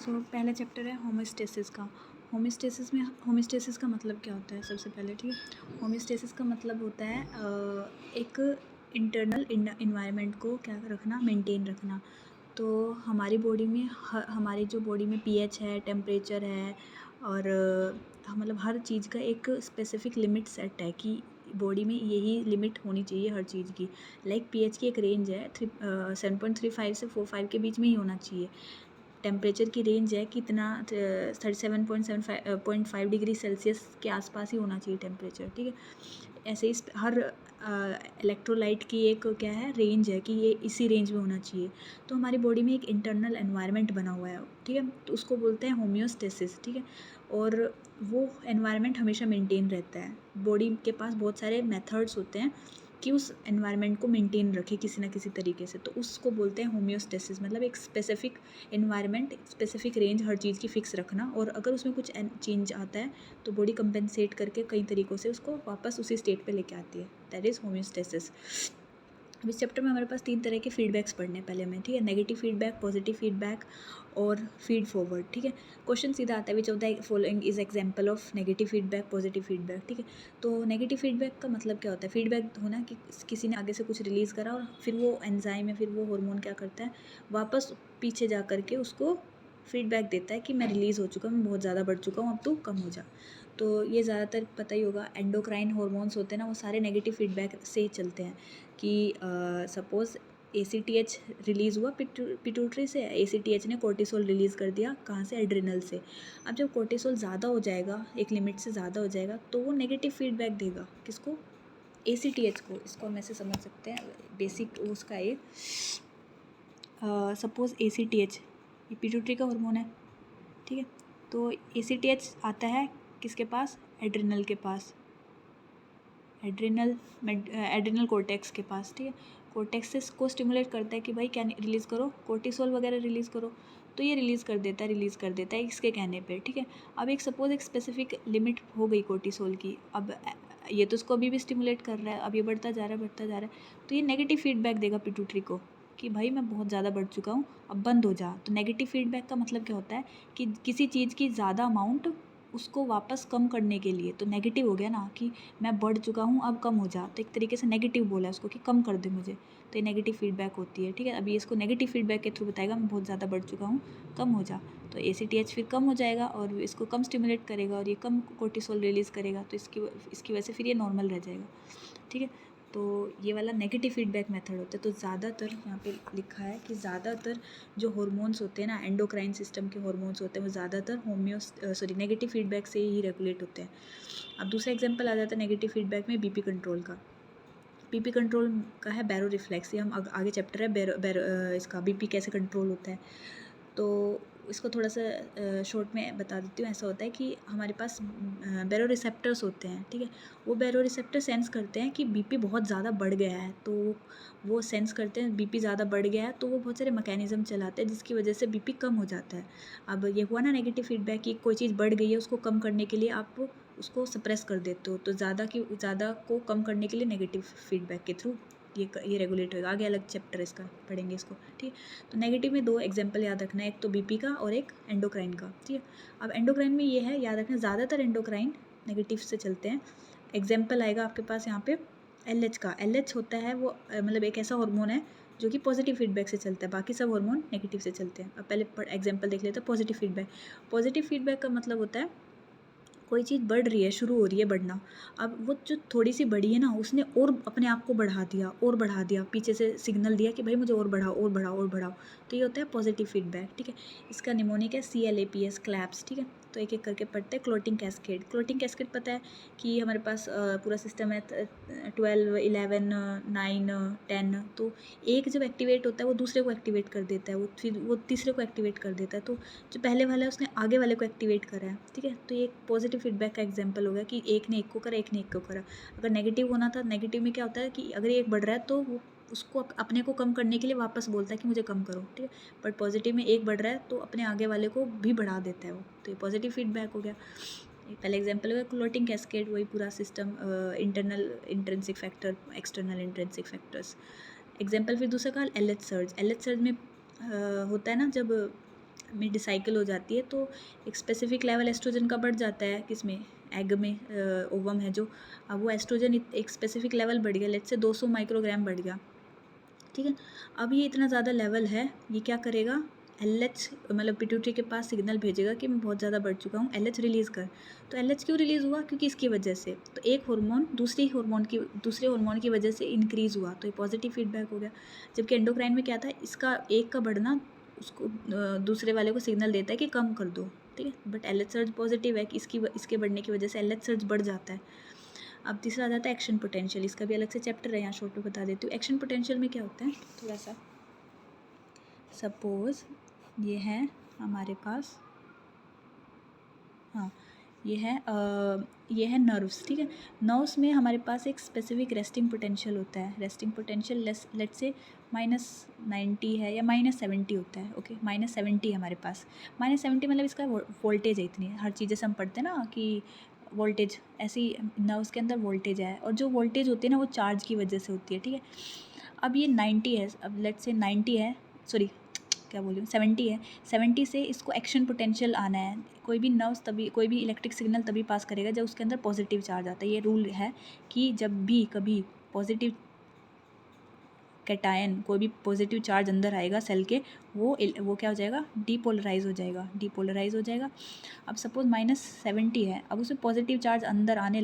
सो पहला चैप्टर है होमोस्टेसिस का। होमोस्टेसिस का मतलब क्या होता है सबसे पहले, ठीक है। होमोस्टेसिस का मतलब होता है एक इंटरनल इन्वायरमेंट को क्या रखना, मेंटेन रखना। तो हमारी बॉडी में हमारी जो बॉडी में पीएच है, टेम्परेचर है और मतलब हर चीज़ का एक स्पेसिफिक लिमिट सेट है कि बॉडी में यही लिमिट होनी चाहिए हर चीज़ की। लाइक पीएच की एक रेंज है 7.35 से 4.5 के बीच में ही होना चाहिए। टेम्परेचर की रेंज है कितना 37.5 डिग्री सेल्सियस के आसपास ही होना चाहिए टेम्परेचर, ठीक है। ऐसे ही हर इलेक्ट्रोलाइट की एक क्या है रेंज है कि ये इसी रेंज में होना चाहिए। तो हमारी बॉडी में एक इंटरनल एनवायरनमेंट बना हुआ है, ठीक है, तो उसको बोलते हैं होम्योस्टेसिस, ठीक है। और वो एनवायरनमेंट हमेशा मेंटेन रहता है। बॉडी के पास बहुत सारे मेथड्स होते हैं कि उस एनवायरनमेंट को मेंटेन रखे किसी ना किसी तरीके से, तो उसको बोलते हैं होम्योस्टेसिस। मतलब एक स्पेसिफिक एनवायरनमेंट, स्पेसिफिक रेंज हर चीज़ की फिक्स रखना, और अगर उसमें कुछ चेंज आता है तो बॉडी कंपेंसेट करके कई तरीक़ों से उसको वापस उसी स्टेट पे लेके आती है। That is homeostasis. अब इस चैप्टर में हमारे पास 3 तरह के फीडबैक्स पढ़ने हैं पहले में, ठीक है। नेगेटिव फीडबैक, पॉजिटिव फीडबैक और फीड फॉरवर्ड, ठीक है। क्वेश्चन सीधा आता है विच of the following is example of negative feedback, positive feedback, ठीक है। तो नेगेटिव फीडबैक का मतलब क्या होता है? फीडबैक होना कि किसी ने आगे से कुछ रिलीज़ करा और फिर वो एंजाइम या फिर वो हार्मोन क्या करता है, वापस पीछे जा करके उसको फीडबैक देता है कि मैं रिलीज़ हो चुका हूँ, मैं बहुत ज़्यादा बढ़ चुका हूँ, अब तू कम हो जा। तो ये ज़्यादातर पता ही होगा, एंडोक्राइन हार्मोन्स होते हैं ना, वो सारे नेगेटिव फीडबैक से चलते हैं। कि सपोज़ ACTH रिलीज़ हुआ पिट्यूटरी से, ACTH ने कोर्टिसोल रिलीज़ कर दिया, कहाँ से? एड्रिनल से। अब जब कोर्टिसोल ज़्यादा हो जाएगा, एक लिमिट से ज़्यादा हो जाएगा, तो वो नेगेटिव फीडबैक देगा। किसको? ACTH को। इसको हम ऐसे समझ सकते हैं, बेसिक उसका ये सपोज़ ACTH ये पिट्यूटरी का हार्मोन है, ठीक है। तो ACTH आता है किसके पास? एड्रिनल के पास, एड्रिनल कोर्टेक्स के पास, ठीक है। कोर्टेक्स को स्टिमुलेट करता है कि भाई क्या रिलीज़ करो, कोर्टिसोल वगैरह रिलीज़ करो, तो ये रिलीज़ कर देता है इसके कहने पे, ठीक है। अब एक सपोज़ एक स्पेसिफिक लिमिट हो गई कोर्टिसोल की, अब ये तो उसको अभी भी स्टिमुलेट कर रहा है, अब ये बढ़ता जा रहा है, तो ये नेगेटिव फीडबैक देगा पिट्यूटरी को कि भाई मैं बहुत ज़्यादा बढ़ चुका हूँ, अब बंद हो जा। तो नेगेटिव फीडबैक का मतलब क्या होता है कि किसी चीज़ की ज़्यादा अमाउंट उसको वापस कम करने के लिए, तो नेगेटिव हो गया ना कि मैं बढ़ चुका हूँ अब कम हो जा, तो एक तरीके से नेगेटिव बोला उसको कि कम कर दे मुझे, तो ये नेगेटिव फीडबैक होती है, ठीक है। अभी इसको नेगेटिव फीडबैक के थ्रू बताएगा मैं बहुत ज़्यादा बढ़ चुका हूँ, कम हो जा, तो ACTH फिर कम हो जाएगा और इसको कम स्टिमुलेट करेगा और ये कम कोर्टिसोल रिलीज़ करेगा, तो इसकी वजह से फिर ये नॉर्मल रह जाएगा, ठीक है। तो ये वाला नेगेटिव फीडबैक मेथड होता है। तो ज़्यादातर यहाँ पे लिखा है कि ज़्यादातर जो हार्मोन्स होते हैं ना, एंडोक्राइन सिस्टम के हार्मोन्स होते हैं, वो ज़्यादातर नेगेटिव फीडबैक से ही रेगुलेट होते हैं। अब दूसरा एग्जांपल आ जाता है नेगेटिव फीडबैक में बीपी कंट्रोल का। बीपी कंट्रोल का है बैरो रिफ्लेक्स, ये हम आगे चैप्टर है इसका बीपी कैसे कंट्रोल होता है, तो इसको थोड़ा सा शॉर्ट में बता देती हूँ। ऐसा होता है कि हमारे पास बैरो रिसेप्टर्स होते हैं, ठीक है। वो बैरो रिसेप्टर सेंस करते हैं कि बीपी बहुत ज़्यादा बढ़ गया है, तो वो सेंस करते हैं बीपी ज़्यादा बढ़ गया है, तो वो बहुत सारे मैकेनिज़्म चलाते हैं जिसकी वजह से बीपी कम हो जाता है। अब ये हुआ ना नेगेटिव फीडबैक कि कोई चीज़ बढ़ गई है, उसको कम करने के लिए आप उसको सप्रेस कर देते हो, तो ज़्यादा को कम करने के लिए नेगेटिव फीडबैक के थ्रू ये रेगुलेट होगा। आगे अलग चैप्टर इसका पढ़ेंगे इसको, ठीक है। तो नेगेटिव में 2 एग्जांपल याद रखना है, एक तो बीपी का और एक एंडोक्राइन का, ठीक है। अब एंडोक्राइन में ये है याद रखना, ज़्यादातर एंडोक्राइन नेगेटिव से चलते हैं। एग्जांपल आएगा आपके पास यहाँ पे LH का। LH होता है वो मतलब एक ऐसा हार्मोन है जो कि पॉजिटिव फीडबैक से चलता है, बाकी सब हार्मोन नेगेटिव से चलते हैं। अब पहले एग्जांपल देख लेते हैं पॉजिटिव फीडबैक। पॉजिटिव फीडबैक का मतलब होता है कोई चीज़ बढ़ रही है, शुरू हो रही है बढ़ना, अब वो जो थोड़ी सी बढ़ी है ना, उसने और अपने आप को बढ़ा दिया, पीछे से सिग्नल दिया कि भाई मुझे और बढ़ाओ, तो ये होता है पॉजिटिव फीडबैक, ठीक है। इसका निमोनिक है CLAPS, क्लैप्स, ठीक है। तो एक एक करके पढ़ते हैं। क्लोटिंग कैस्केड पता है कि हमारे पास पूरा सिस्टम है 12, 11, 9, 10, तो एक जब एक्टिवेट होता है वो दूसरे को एक्टिवेट कर देता है, वो फिर वो तीसरे को एक्टिवेट कर देता है, तो जो पहले वाला है उसने आगे वाले को एक्टिवेट करा है, ठीक है। तो ये एक पॉजिटिव फीडबैक का एग्जांपल हो गया कि एक ने एक को करा, एक ने एक को करा। अगर नेगेटिव होना था, नेगेटिव में क्या होता है कि अगर एक बढ़ रहा है तो वो उसको अपने को कम करने के लिए वापस बोलता है कि मुझे कम करो, ठीक है। बट पॉजिटिव में एक बढ़ रहा है तो अपने आगे वाले को भी बढ़ा देता है वो, तो ये पॉजिटिव फीडबैक हो गया। पहले एग्जांपल हुआ क्लोटिंग कैस्केड, वही पूरा system, internal intrinsic factor, external intrinsic factors. Example फिर दूसरा कहा LH सर्ज में होता है ना, जब में डिसाइकिल हो जाती है, तो एक स्पेसिफिक लेवल एस्ट्रोजन का बढ़ जाता है, किसमें, एग में, ओवम है जो, अब वो एस्ट्रोजन एक स्पेसिफिक लेवल बढ़ गया, लेट्स से 200 माइक्रोग्राम बढ़ गया, ठीक है। अब ये इतना ज़्यादा लेवल है, ये क्या करेगा, LH मतलब पिट्यूटरी के पास सिग्नल भेजेगा कि मैं बहुत ज़्यादा बढ़ चुका हूँ, LH रिलीज़ कर। तो LH क्यों रिलीज़ हुआ, क्योंकि इसकी वजह से, तो एक हार्मोन दूसरे हार्मोन की वजह से इंक्रीज़ हुआ, तो ये पॉजिटिव फीडबैक हो गया। जबकि एंडोक्राइन में क्या था, इसका एक का बढ़ना उसको दूसरे वाले को सिग्नल देता है कि कम कर दो, ठीक है, बट LH सर्ज पॉजिटिव है कि इसके बढ़ने की वजह से LH सर्ज बढ़ जाता है। अब तीसरा आ जाता है एक्शन पोटेंशियल, इसका भी अलग से चैप्टर है, यहाँ शॉर्ट में बता देती हूँ। एक्शन पोटेंशियल में क्या होता है, थोड़ा सा, सपोज ये है हमारे पास, हाँ ये है नर्व्स, ठीक है। नर्व्स में हमारे पास एक स्पेसिफिक रेस्टिंग पोटेंशियल होता है, रेस्टिंग पोटेंशियल लेट से -90 है या -70 होता है, ओके, -70 है हमारे पास। -70 मतलब इसका वोल्टेज है इतनी, हर चीज़ जैसे हम पढ़ते हैं ना कि वोल्टेज, ऐसी नर्व्स के अंदर वोल्टेज है, और जो वोल्टेज होती है ना वो चार्ज की वजह से होती है, ठीक है। अब ये 90 है, अब लेट से 90 है, सॉरी क्या बोल रही हूँ, 70 है, 70 से इसको एक्शन पोटेंशियल आना है। कोई भी नर्व्स तभी, कोई भी इलेक्ट्रिक सिग्नल तभी पास करेगा जब उसके अंदर पॉजिटिव चार्ज आता है। ये रूल है कि जब भी कभी पॉजिटिव कैटायन, कोई भी पॉजिटिव चार्ज अंदर आएगा सेल के, वो क्या हो जाएगा, डीपोलराइज हो जाएगा। अब सपोज -70 है, अब उसमें पॉजिटिव चार्ज अंदर आने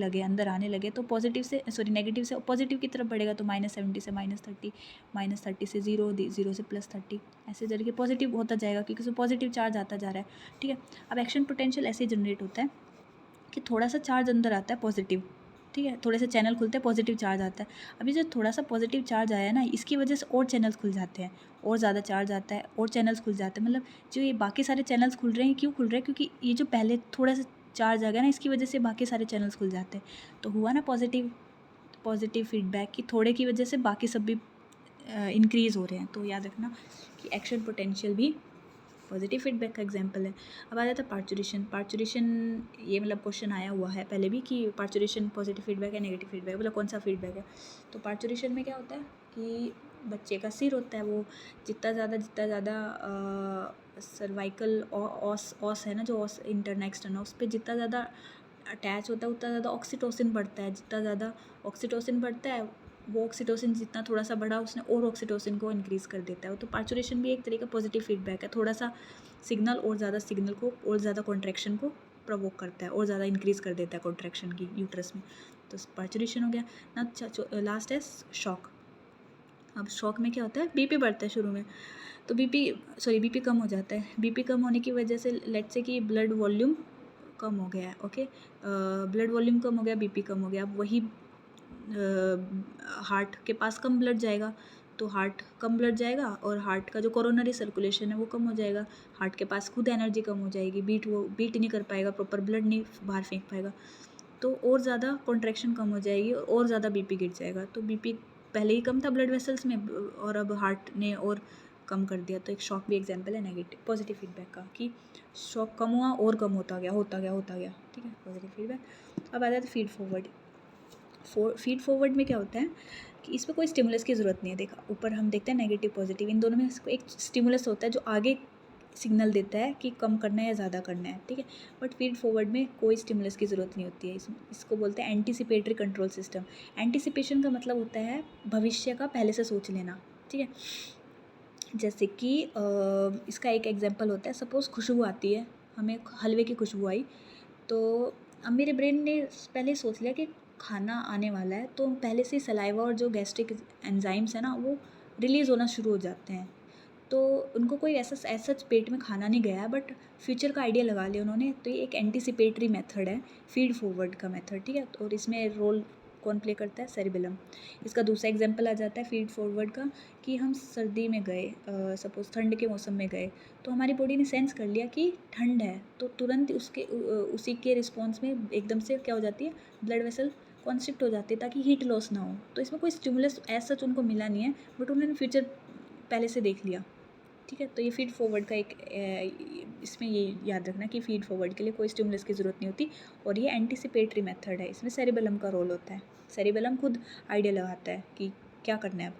लगे तो पॉजिटिव से, सॉरी, नेगेटिव से पॉजिटिव की तरफ बढ़ेगा, तो -70 से -30, -30 से 0, 0 से +30, ऐसे करके पॉजिटिव होता जाएगा, क्योंकि उसमें पॉजिटिव चार्ज आता जा रहा है, ठीक है। अब एक्शन पोटेंशियल ऐसे जनरेट होता है कि थोड़ा सा चार्ज अंदर आता है पॉजिटिव, ठीक है, थोड़े से चैनल खुलते हैं, पॉजिटिव चार्ज आता है। अभी जो थोड़ा सा पॉजिटिव चार्ज आया है ना, इसकी वजह से और चैनल्स खुल जाते हैं, और ज़्यादा चार्ज आता है और चैनल्स खुल जाते हैं, मतलब जो ये बाकी सारे चैनल्स खुल रहे हैं, क्यों खुल रहे हैं, क्योंकि ये जो पहले थोड़ा सा चार्ज आ गया ना, इसकी वजह से बाकी सारे चैनल्स खुल जाते हैं। तो हुआ ना पॉजिटिव फीडबैक, कि थोड़े की वजह से बाकी सब भी इंक्रीज़ हो रहे हैं। तो याद रखना कि एक्शन पोटेंशियल भी पॉजिटिव फीडबैक का एग्जांपल है। अब आ जाता है पार्चुरेशन, ये मतलब क्वेश्चन आया हुआ है पहले भी कि पार्चुरेशन पॉजिटिव फीडबैक है, नेगेटिव फीडबैक, मतलब कौन सा फीडबैक है। तो पार्चुरेशन में क्या होता है कि बच्चे का सिर होता है, वो जितना ज़्यादा सर्वाइकल ऑस है ना, जो ऑस इंटरना एक्सटर्ना, उस पर जितना ज़्यादा अटैच होता है उतना ज़्यादा ऑक्सीटोसिन बढ़ता है, जितना ज़्यादा ऑक्सीटोसिन बढ़ता है, वो ऑक्सीटोसिन जितना थोड़ा सा बढ़ा, उसने और ऑक्सीटोसिन को इंक्रीज़ कर देता है। तो पार्चुरेशन भी एक तरीके का पॉजिटिव फीडबैक है, थोड़ा सा सिग्नल और ज़्यादा कॉन्ट्रैक्शन को प्रोवोक करता है, और ज़्यादा इंक्रीज़ कर देता है कॉन्ट्रैक्शन की यूट्रस में। तो पार्चुरेशन हो गया ना। लास्ट है शॉक। अब शॉक में क्या होता है, बीपी बढ़ता है शुरू में, तो बीपी कम हो जाता है। बीपी कम होने की वजह से लेट्स से कि ब्लड वॉल्यूम कम हो गया है, ओके, ब्लड वॉल्यूम कम हो गया, बीपी कम हो गया। अब वही हार्ट के पास कम ब्लड जाएगा, तो हार्ट कम ब्लड जाएगा, और हार्ट का जो कोरोनरी सर्कुलेशन है वो कम हो जाएगा, हार्ट के पास खुद एनर्जी कम हो जाएगी, वो बीट नहीं कर पाएगा, प्रॉपर ब्लड नहीं बाहर फेंक पाएगा, तो और ज़्यादा कॉन्ट्रैक्शन कम हो जाएगी, और ज़्यादा बीपी गिर जाएगा। तो बीपी पहले ही कम था ब्लड वेसल्स में, और अब हार्ट ने और कम कर दिया। तो एक शॉक भी एग्जांपल है नेगेटिव पॉजिटिव फीडबैक का, कि शॉक कम हुआ और कम होता गया, ठीक है, पॉजिटिव फीडबैक। अब आ जाता है फीड फॉरवर्ड में क्या होता है कि इसमें कोई स्टिमुलस की ज़रूरत नहीं है। देखा, ऊपर हम देखते हैं नेगेटिव पॉजिटिव, इन दोनों में एक स्टिमुलस होता है जो आगे सिग्नल देता है कि कम करना है या ज़्यादा करना है, ठीक है। बट फीड फॉरवर्ड में कोई स्टिमुलस की ज़रूरत नहीं होती है। इसको बोलते हैं एंटीसिपेटरी कंट्रोल सिस्टम। एंटीसिपेशन का मतलब होता है भविष्य का पहले से सोच लेना, ठीक है। जैसे कि इसका एक एग्जांपल होता है, सपोज़ खुशबू आती है, हमें हलवे की खुशबू आई, तो अब मेरे ब्रेन ने पहले सोच लिया कि खाना आने वाला है, तो पहले से सलाइवा और जो गैस्ट्रिक एंजाइम्स है ना, वो रिलीज़ होना शुरू हो जाते हैं। तो उनको कोई ऐसा पेट में खाना नहीं गया, बट फ्यूचर का आइडिया लगा लिया उन्होंने। तो ये एक एंटीसिपेटरी मेथड है, फीड फॉरवर्ड का मेथड, ठीक है। और इसमें रोल कौन प्ले करता है, सेरिबेलम। इसका दूसरा एग्जांपल आ जाता है फीड फॉरवर्ड का, कि हम सर्दी में गए, सपोज़ ठंड के मौसम में गए, तो हमारी बॉडी ने सेंस कर लिया कि ठंड है, तो तुरंत उसी के रिस्पॉन्स में एकदम से क्या हो जाती है, ब्लड वेसल कॉन्स्ट्रिक्ट हो जाती है, ताकि हीट लॉस ना हो। तो इसमें कोई स्टिमुलस ऐसा उनको मिला नहीं है, बट उन्होंने फ्यूचर पहले से देख लिया, ठीक है। तो ये फीड फॉरवर्ड का इसमें ये याद रखना कि फीड फॉरवर्ड के लिए कोई स्टिमुलस की ज़रूरत नहीं होती, और ये एंटीसिपेटरी मेथड है। इसमें सेरिबेलम का रोल होता है, सेरिबेलम खुद आइडिया लगाता है कि क्या करना है अब।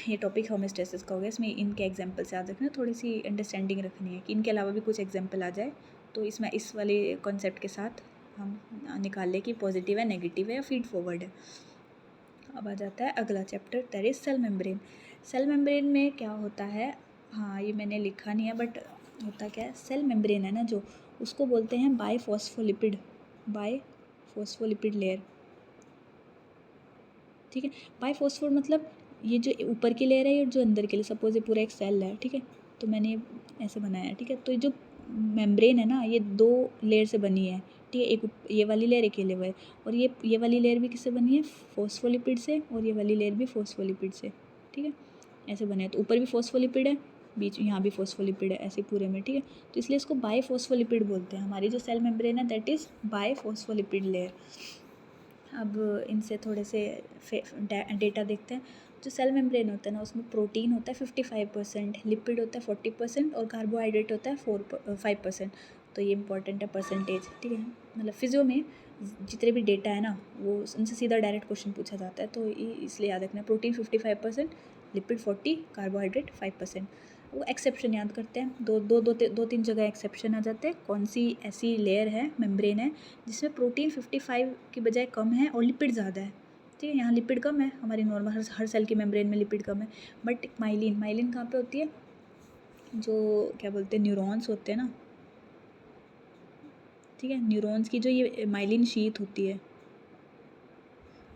ये टॉपिक होमोस्टेसिस का हो गया। इसमें इनके एग्जाम्पल्स याद रखना, थोड़ी सी अंडरस्टैंडिंग रखनी है कि इनके अलावा भी कुछ एग्जाम्पल आ जाए तो इसमें इस वाले कॉन्सेप्ट के साथ हम निकाल लें कि पॉजिटिव है, नेगेटिव है या फीड फॉरवर्ड है। अब आ जाता है अगला chapter, that is cell membrane. Cell membrane में क्या होता है, हाँ ये मैंने लिखा नहीं है बट होता क्या है, सेल मेम्ब्रेन है ना जो, उसको बोलते हैं बायफॉस्फोलिपिड, बायफॉस्फोलिपिड लेयर। ठीक है, बायफॉस्फोर मतलब ये जो ऊपर की लेयर है और जो अंदर के लिए, सपोज ये पूरा एक सेल है, ठीक है, तो मैंने ऐसे बनाया है, ठीक है, तो ये जो मेम्ब्रेन है ना ये 2 लेयर से बनी है, ठीक है, एक ये वाली लेयर, एक ये लेयर, और ये वाली लेयर भी किससे बनी है, फॉस्फोलिपिड से, और ये वाली लेयर भी फॉस्फोलिपिड से, ठीक है, ऐसे बने हैं। तो ऊपर भी फॉस्फोलिपिड है, बीच यहाँ भी फॉस्फोलिपिड है, ऐसे पूरे में, ठीक है, तो इसलिए इसको बायफॉस्फोलिपिड बोलते हैं। हमारी जो सेल मेम्ब्रेन है दैट इज़ बायफॉस्फोलिपिड लेयर। अब इनसे थोड़े से डेटा देखते हैं। जो सेल मेम्ब्रेन होता है ना उसमें प्रोटीन होता है 55%, लिपिड होता है 40% और कार्बोहाइड्रेट होता है 5%। तो ये इंपॉर्टेंट है परसेंटेज, ठीक है, मतलब फिजियो में जितने भी डेटा है ना वो उनसे सीधा डायरेक्ट क्वेश्चन पूछा जाता है, तो ये इसलिए याद रखना है। Protein 55%, lipid 40, carbohydrate 5%। वो एक्सेप्शन याद करते हैं, दो तीन जगह एक्सेप्शन आ जाते हैं। कौन सी ऐसी लेयर है, मेम्ब्रेन है, जिसमें प्रोटीन 55 की बजाय कम है और लिपिड ज़्यादा है, ठीक है, यहाँ लिपिड कम है, हमारी नॉर्मल हर सेल की मेम्ब्रेन में लिपिड कम है। बट माइलिन कहाँ पे होती है, जो क्या बोलते हैं न्यूरॉन्स होते हैं ना, ठीक है, न्यूरॉन्स की जो ये माइलिन शीथ होती है,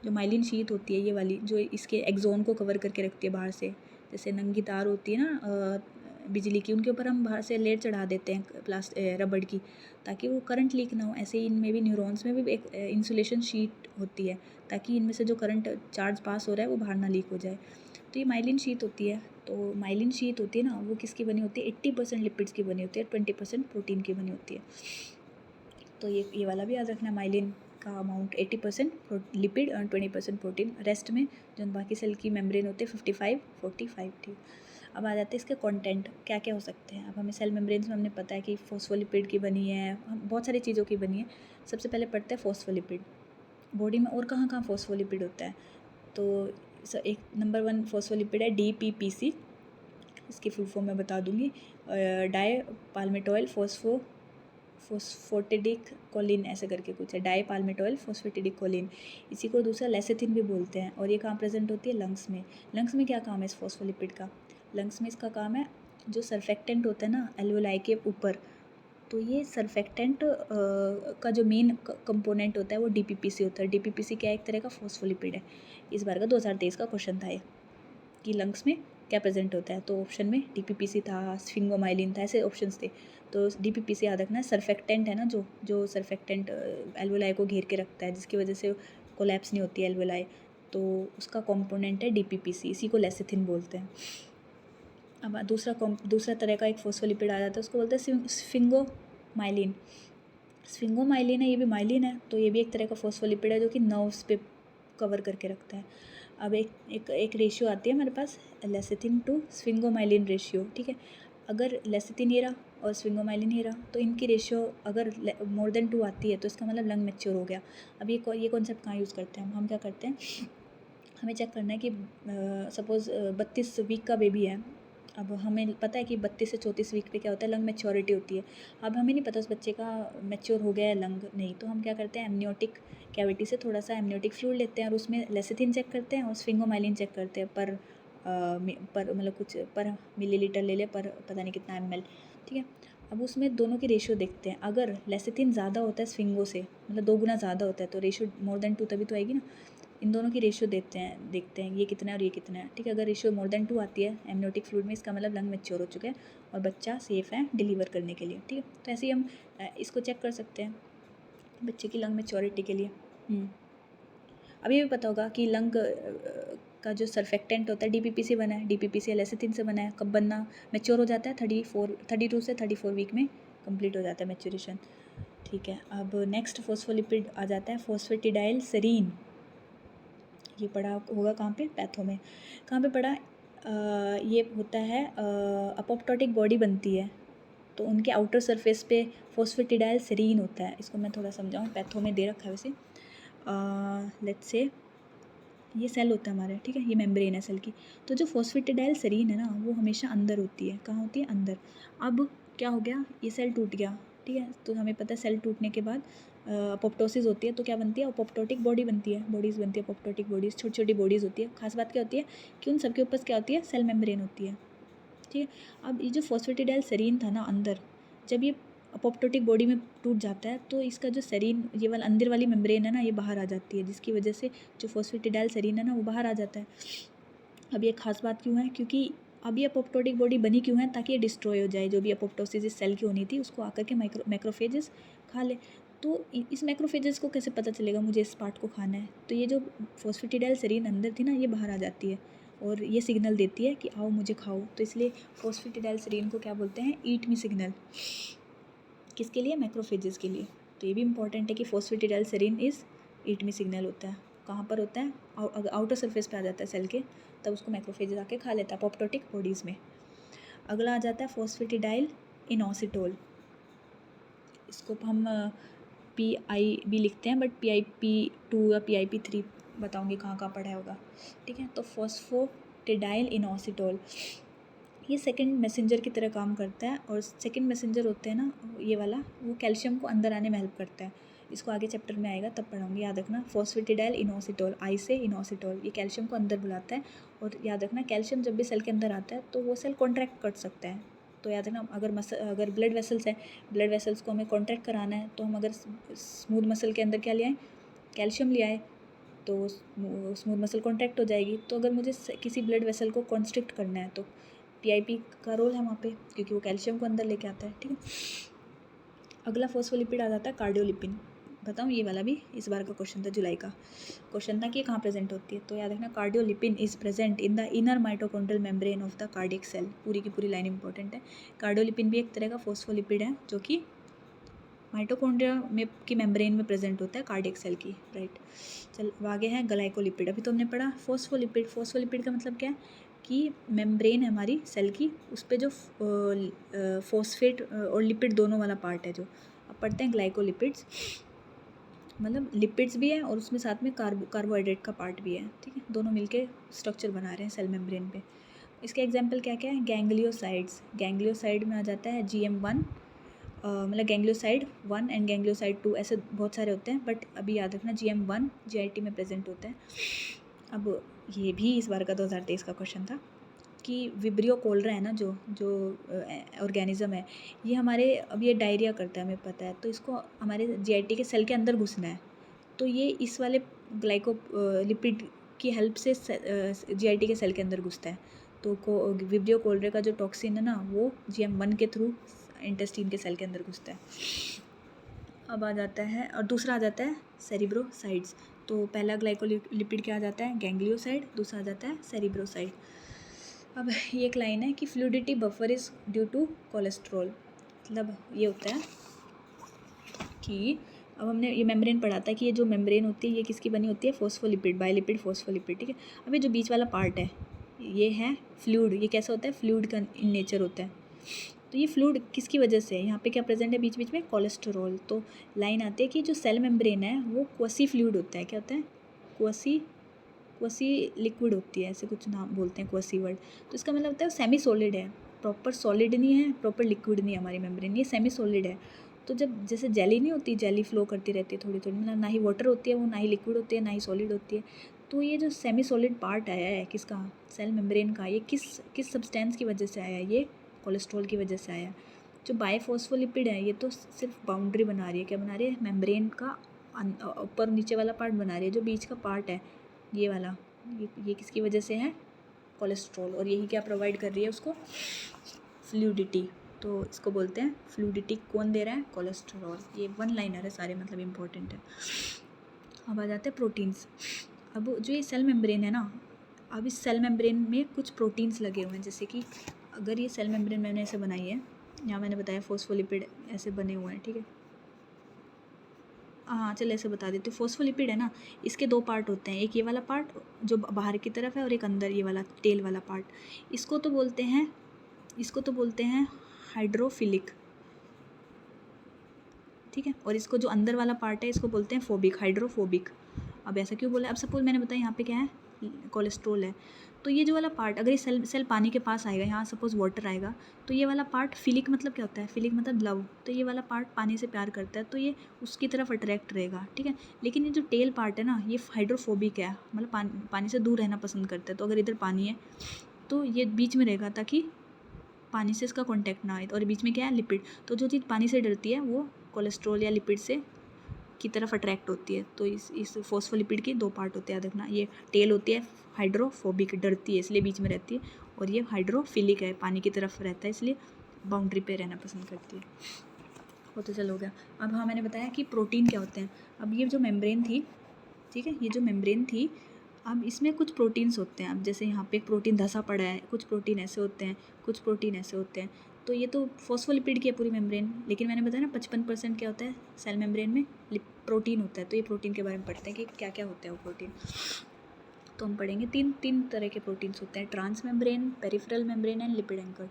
जो माइलिन शीथ होती है ये वाली, जो इसके एक्सोन को कवर करके रखती है बाहर से, जैसे नंगी तार होती है ना बिजली की, उनके ऊपर हम बाहर से लेयर चढ़ा देते हैं रबड़ की, ताकि वो करंट लीक ना हो। ऐसे ही इनमें भी, न्यूरॉन्स में भी एक इंसुलेशन शीट होती है, ताकि इनमें से जो करंट चार्ज पास हो रहा है वो बाहर ना लीक हो जाए। तो ये माइलिन शीट होती है। तो माइलिन शीट होती है ना वो किसकी बनी होती है, 80% लिपिड्स की बनी होती है, 20% प्रोटीन की बनी होती है। तो ये वाला भी याद रखना, माइलिन का अमाउंट 80% लिपिड और 20% प्रोटीन, रेस्ट में जो बाकी सेल की मेम्ब्रेन होते हैं 55-45, ठीक। अब आ जाते हैं इसके कंटेंट क्या क्या हो सकते हैं। अब हमें सेल मेम्ब्रेन्स में हमने पता है कि फॉस्फोलिपिड की बनी है, बहुत सारी चीज़ों की बनी है। सबसे पहले पढ़ते हैं फॉस्फोलिपिड। बॉडी में और कहाँ कहाँ फॉस्फोलिपिड होता है, तो एक नंबर 1 फॉस्फोलिपिड है DPPC, इसकी फुल फॉर्म मैं बता दूँगी, डाई पाल्मिटॉइल फोस्फोटिडिक कोलिन, ऐसे करके कुछ है, डाई पाल्मिटॉइल फोस्फेटिडिक कोलिन। इसी को दूसरा लेसिथिन भी बोलते हैं। और ये कहाँ प्रेजेंट होती है, लंग्स में। लंग्स में क्या काम है इस फॉस्फोलिपिड का, लंग्स में इसका काम है जो सर्फेक्टेंट होता है ना एल्वेलाई के ऊपर, तो ये सर्फेक्टेंट का जो मेन कंपोनेंट होता है वो DPPC होता है। DPPC क्या है, एक तरह का फॉस्फोलिपिड है। इस बार का 2023 का क्वेश्चन था ये कि लंग्स में क्या प्रेजेंट होता है, तो ऑप्शन में DPPC था, स्फिंगोमाइलिन था, ऐसे ऑप्शंस थे। तो DPPC याद रखना है, सर्फेक्टेंट है ना जो सर्फेक्टेंट एल्वेलाई को घेर के रखता है, जिसकी वजह से कोलैप्स नहीं होती है एल्वेलाई, तो उसका कंपोनेंट है DPPC, इसी को लेसिथिन बोलते हैं। अब दूसरा तरह का एक फॉस्फोलिपिड आ जाता है, उसको बोलते हैं स्फिंगोमाइलिन। स्फिंगोमाइलिन है, ये भी माइलिन है, तो ये भी एक तरह का फॉस्फोलिपिड है जो कि नर्व्स पे कवर करके रखता है। अब एक रेशियो आती है हमारे पास, लेसिथिन टू स्फिंगोमाइलिन रेशियो, ठीक है। अगर लेसिथिन ये रहा और स्फिंगोमाइलिन ये रहा, तो इनकी रेशियो अगर मोर देन 2 आती है तो इसका मतलब लंग मैच्योर हो गया। अब ये कॉन्सेप्ट कहाँ यूज़ करते हैं हम क्या करते हैं, हमें चेक करना है कि सपोज़ 32 वीक का बेबी है। अब हमें पता है कि 32 से 34 वीक पे क्या होता है, लंग मैच्योरिटी होती है। अब हमें नहीं पता उस बच्चे का मैच्योर हो गया है लंग नहीं, तो हम क्या करते हैं, एमनियोटिक कैविटी से थोड़ा सा एमनियोटिक फ्लूइड लेते हैं और उसमें लेसिथिन चेक करते हैं और स्फिंगोमाइलिन चेक करते हैं पर मतलब कुछ पर मिलीलीटर ले ले पर पता नहीं कितना ml, ठीक है। अब उसमें दोनों की रेशियो देखते हैं, अगर लेसिथिन ज़्यादा होता है स्फिंगो से, मतलब 2 गुना ज़्यादा होता है, तो रेशियो मोर देन 2 तभी तो आएगी ना। इन दोनों की रेशियो देखते हैं ये कितना है और ये कितना है, ठीक है। अगर रेशियो मोर देन 2 आती है एमनियोटिक फ्लूइड में, इसका मतलब लंग मैच्योर हो चुका है और बच्चा सेफ़ है डिलीवर करने के लिए, ठीक है। तो ऐसे ही हम इसको चेक कर सकते हैं बच्चे की लंग मैच्योरिटी के लिए। अभी भी पता होगा कि लंग का जो सर्फेक्टेंट होता है DPPC बना है, DPPC लेसिथिन से बना है। कब बनना मैच्योर हो जाता है, 32 से 34 वीक में कंप्लीट हो जाता है मैच्योरेशन, ठीक है। अब नेक्स्ट फॉस्फोलिपिड आ जाता है फॉस्फेटिडाइल सेरीन। ये पढ़ा होगा कहाँ पे, पैथो में। कहाँ पे पढ़ा, ये होता है अपोप्टोटिक बॉडी बनती है, तो उनके आउटर सरफेस पे फॉस्फेटिडाइल सेरीन होता है। इसको मैं थोड़ा समझाऊँ, पैथो में दे रखा है वैसे। लेट्स से ये सेल होता है हमारा, ठीक है, ये मेम्ब्रेन है सेल की। तो जो फॉस्फेटिडाइल सेरीन है ना, वो हमेशा अंदर होती है। कहाँ होती है? अंदर। अब क्या हो गया, ये सेल टूट गया, ठीक है, तो हमें पता है सेल टूटने के बाद अपोप्टोसिस होती है, तो क्या बनती है? अपोप्टोटिक बॉडी बनती है, बॉडीज़ बनती है, अपोप्टोटिक बॉडीज़, छोटी छोटी बॉडीज़ होती है। खास बात क्या होती है कि उन सबके ऊपर क्या होती है? सेल मेम्ब्रेन होती है, ठीक है। अब ये जो फॉस्फेटिडाइल सेरीन था ना अंदर, जब ये अपोप्टोटिक बॉडी में टूट जाता है तो इसका जो सेरीन, ये वाला अंदर वाली मेम्ब्रेन है ना, ये बाहर आ जाती है, जिसकी वजह से जो फॉस्फेटिडाइल सेरीन है ना, वो बाहर आ जाता है। अब ये खास बात क्यों है? क्योंकि अब ये अपोप्टोटिक बॉडी बनी क्यों है? ताकि ये डिस्ट्रॉय हो जाए, जो भी अपोप्टोसिस इस सेल की होनी थी उसको आकर के मैक्रोफेजेस खा ले। तो इस मैक्रोफेजेस को कैसे पता चलेगा मुझे इस पार्ट को खाना है? तो ये जो फॉस्फेटिडाइल सेरीन अंदर थी ना, ये बाहर आ जाती है और ये सिग्नल देती है कि आओ मुझे खाओ। तो इसलिए फॉस्फेटिडाइल सेरीन को क्या बोलते हैं? ईट मी सिग्नल। किसके लिए? मैक्रोफेजेस के लिए। तो ये भी इंपॉर्टेंट है कि phosphatidyl serine is eat me signal होता है। कहाँ पर होता है? अगर आउटर सरफेस पे आ जाता है सेल के, तब उसको मैक्रोफेजेस आके खा लेता है अपोप्टोटिक बॉडीज़ में। अगला आ जाता है फॉस्फेटिडाइल इनोसिटोल। इसको हम PIB लिखते हैं, बट PIP2 या PIP3 बताऊँगी कहाँ कहाँ पढ़ा होगा, ठीक है। तो फॉस्फेटिडाइल इनोसिटोल ये सेकंड मैसेंजर की तरह काम करता है, और सेकंड मैसेंजर होते हैं ना ये वाला, वो कैल्शियम को अंदर आने में हेल्प करता है। इसको आगे चैप्टर में आएगा तब पढ़ाऊँगी, याद रखना। फॉस्फेटिडाइल इनोसिटोल, आई से इनोसिटोल, ये कैल्शियम को अंदर बुलाता है। और याद रखना, कैल्शियम जब भी सेल के अंदर आता है तो वो सेल कॉन्ट्रैक्ट कर सकता है। तो याद रखना, अगर ब्लड वेसल्स है, ब्लड वेसल्स को हमें कॉन्ट्रैक्ट कराना है, तो हम अगर स्मूथ मसल के अंदर क्या ले आए? कैल्शियम ले आए, तो स्मूथ मसल कॉन्ट्रैक्ट हो जाएगी। तो अगर मुझे किसी ब्लड वेसल को कॉन्स्ट्रिक्ट करना है तो PIP का रोल है वहाँ पे, क्योंकि वो कैल्शियम को अंदर लेके आता है, ठीक है। अगला फॉस्फोलिपिड आ जाता है कार्डियोलिपिन। बताऊँ, ये वाला भी इस बार का क्वेश्चन था, जुलाई का क्वेश्चन था कि ये कहाँ प्रेजेंट होती है। तो याद रखना, cardiolipin is present in the inner mitochondrial membrane of the cardiac cell. पूरी की पूरी लाइन इंपॉर्टेंट है। कार्डियोलिपिन भी एक तरह का फॉस्फोलिपिड है जो कि माइटोकॉन्ड्रिया में की मेम्ब्रेन में प्रेजेंट होता है कार्डियक सेल की, राइट। चल आगे है ग्लाइकोलिपिड। अभी तो हमने पढ़ा फॉस्फोलिपिड। फॉस्फोलिपिड का मतलब क्या है कि मेम्ब्रेन है हमारी सेल की, उस पर जो फॉस्फेट और लिपिड दोनों वाला पार्ट है जो। अब पढ़ते हैं ग्लाइकोलिपिड्स। मतलब लिपिड्स भी है और उसमें साथ में कार्बोहाइड्रेट का पार्ट भी है, ठीक है। दोनों मिलके स्ट्रक्चर बना रहे हैं सेल मेम्ब्रेन पे। इसके एग्जाम्पल क्या क्या है? गैंग्लियोसाइड्स। गैंग्लियोसाइड में आ जाता है GM1, मतलब गैंग्लियोसाइड 1 एंड गैंग्लियोसाइड 2, ऐसे बहुत सारे होते हैं, बट अभी याद रखना GM1 GIT में प्रेजेंट होता है। अब ये भी इस बार का 2023 का क्वेश्चन था कि विब्रियो कोलरा है ना, जो जो ऑर्गेनिज्म है, ये हमारे, अब ये डायरिया करता है हमें पता है, तो इसको हमारे GIT के सेल के अंदर घुसना है। तो ये इस वाले लिपिड की हेल्प से GIT के सेल के अंदर घुसता है। तो विब्रियो कोलरा का जो टॉक्सिन है ना, वो GM1 के थ्रू इंटेस्टाइन के सेल के अंदर घुसता है। अब आ जाता है, और दूसरा आ जाता है सेरिब्रोसाइड्स। तो पहला ग्लाइकोलिपिड क्या आ जाता है? गैंग्लियोसाइड। दूसरा आ जाता है सेरिब्रोसाइड। अब ये एक लाइन है कि fluidity buffer is due to cholesterol. मतलब ये होता है कि अब हमने ये मेम्ब्रेन पढ़ा था कि ये जो मेम्ब्रेन होती है ये किसकी बनी होती है? फॉस्फोलिपिड, बायोलिपिड फॉस्फोलिपिड, ठीक है। अब ये जो बीच वाला पार्ट है ये है फ्लूइड। ये कैसा होता है? फ्लूइड का इन नेचर होता है। तो ये फ्लूइड किसकी वजह से है? यहाँ पे क्या प्रेजेंट है बीच बीच में? कोलेस्टेरॉल। तो लाइन आती है कि जो सेल मेम्ब्रेन है वो क्वसी फ्लूइड होता है। क्या होता है? क्वसी लिक्विड होती है, ऐसे कुछ नाम बोलते हैं क्वसी वर्ड। तो इसका मतलब होता है सेमी सॉलिड है, प्रॉपर सॉलिड नहीं है, प्रॉपर लिक्विड नहीं है हमारी मेम्ब्रेन, ये सेमी सॉलिड है। तो जब जैसे जेली नहीं होती, जेली फ्लो करती रहती है थोड़ी थोड़ी, मतलब ना ही वाटर होती है वो, ना ही लिक्विड होती है, ना ही सॉलिड होती है। तो ये जो सेमी सॉलिड पार्ट आया है किसका? सेल मेम्ब्रेन का, ये किस सब्सटेंस की वजह से आया है? ये कोलेस्ट्रॉल की वजह से आया। जो बायोफॉस्फोलिपिड है ये तो सिर्फ बाउंड्री बना रही है। क्या बना रही है? मेम्ब्रेन का ऊपर नीचे वाला पार्ट बना रही है। जो बीच का पार्ट है ये वाला, ये किसकी वजह से है? कोलेस्ट्रॉल। और यही क्या प्रोवाइड कर रही है उसको? फ्लूइडिटी। तो इसको बोलते हैं फ्लूइडिटी। कौन दे रहा है? कोलेस्ट्रॉल। ये वन लाइनर है सारे, मतलब इंपॉर्टेंट है। अब आ जाते हैं प्रोटीन्स। अब जो ये सेल मेम्ब्रेन है ना, अब इस सेल मेम्ब्रेन में कुछ प्रोटीन्स लगे हुए हैं। जैसे कि अगर ये सेल मेम्ब्रेन मैंने ऐसे बनाई है, यहाँ मैंने बताया फॉस्फोलिपिड ऐसे बने हुए हैं, ठीक है। हाँ चल ऐसे बता देती हूँ। फॉस्फोलिपिड है ना, इसके दो पार्ट होते हैं, एक ये वाला पार्ट जो बाहर की तरफ है और एक अंदर ये वाला टेल वाला पार्ट। इसको तो बोलते हैं हाइड्रोफिलिक, ठीक है। और इसको जो अंदर वाला पार्ट है इसको बोलते हैं फोबिक, हाइड्रोफोबिक। अब ऐसा क्यों बोला? अब सपोज मैंने बताया यहाँ पे क्या है? कोलेस्ट्रॉल है। तो ये जो वाला पार्ट, अगर ये सेल पानी के पास आएगा, यहाँ सपोज वाटर आएगा, तो ये वाला पार्ट फिलिक मतलब क्या होता है, फिलिक मतलब लव, तो ये वाला पार्ट पानी से प्यार करता है, तो ये उसकी तरफ अट्रैक्ट रहेगा, ठीक है। लेकिन ये जो टेल पार्ट है ना, ये हाइड्रोफोबिक है, मतलब पानी से दूर रहना पसंद करता है। तो अगर इधर पानी है तो ये बीच में रहेगा ताकि पानी से इसका कांटेक्ट ना आए। और बीच में क्या है, लिपिड। तो जो चीज़ पानी से डरती है वो कोलेस्ट्रॉल या लिपिड से की तरफ अट्रैक्ट होती है। तो इस फॉस्फोलिपिड के 2 पार्ट होते हैं, याद रखना। ये टेल होती है हाइड्रोफोबिक, डरती है इसलिए बीच में रहती है, और ये हाइड्रोफिलिक है, पानी की तरफ रहता है इसलिए बाउंड्री पे रहना पसंद करती है। वो तो चलो हो गया। अब हाँ, मैंने बताया कि प्रोटीन क्या होते हैं। अब ये जो मेम्ब्रेन थी, ठीक है, ये जो मेम्ब्रेन थी, अब इसमें कुछ प्रोटीन्स होते हैं। अब जैसे यहाँ पे एक प्रोटीन धंसा पड़ा है, कुछ प्रोटीन ऐसे होते हैं, कुछ प्रोटीन ऐसे होते हैं। तो ये तो फॉस्फोलिपिड की है पूरी मेम्ब्रेन, लेकिन मैंने बताया ना 55% क्या होता है सेल मेम्ब्रेन में प्रोटीन होता है। तो ये प्रोटीन के बारे में पढ़ते हैं कि क्या क्या होता है वो प्रोटीन। तो हम पढ़ेंगे तीन तरह के प्रोटीन्स होते हैं, trans membrane, peripheral membrane and lipid anchor.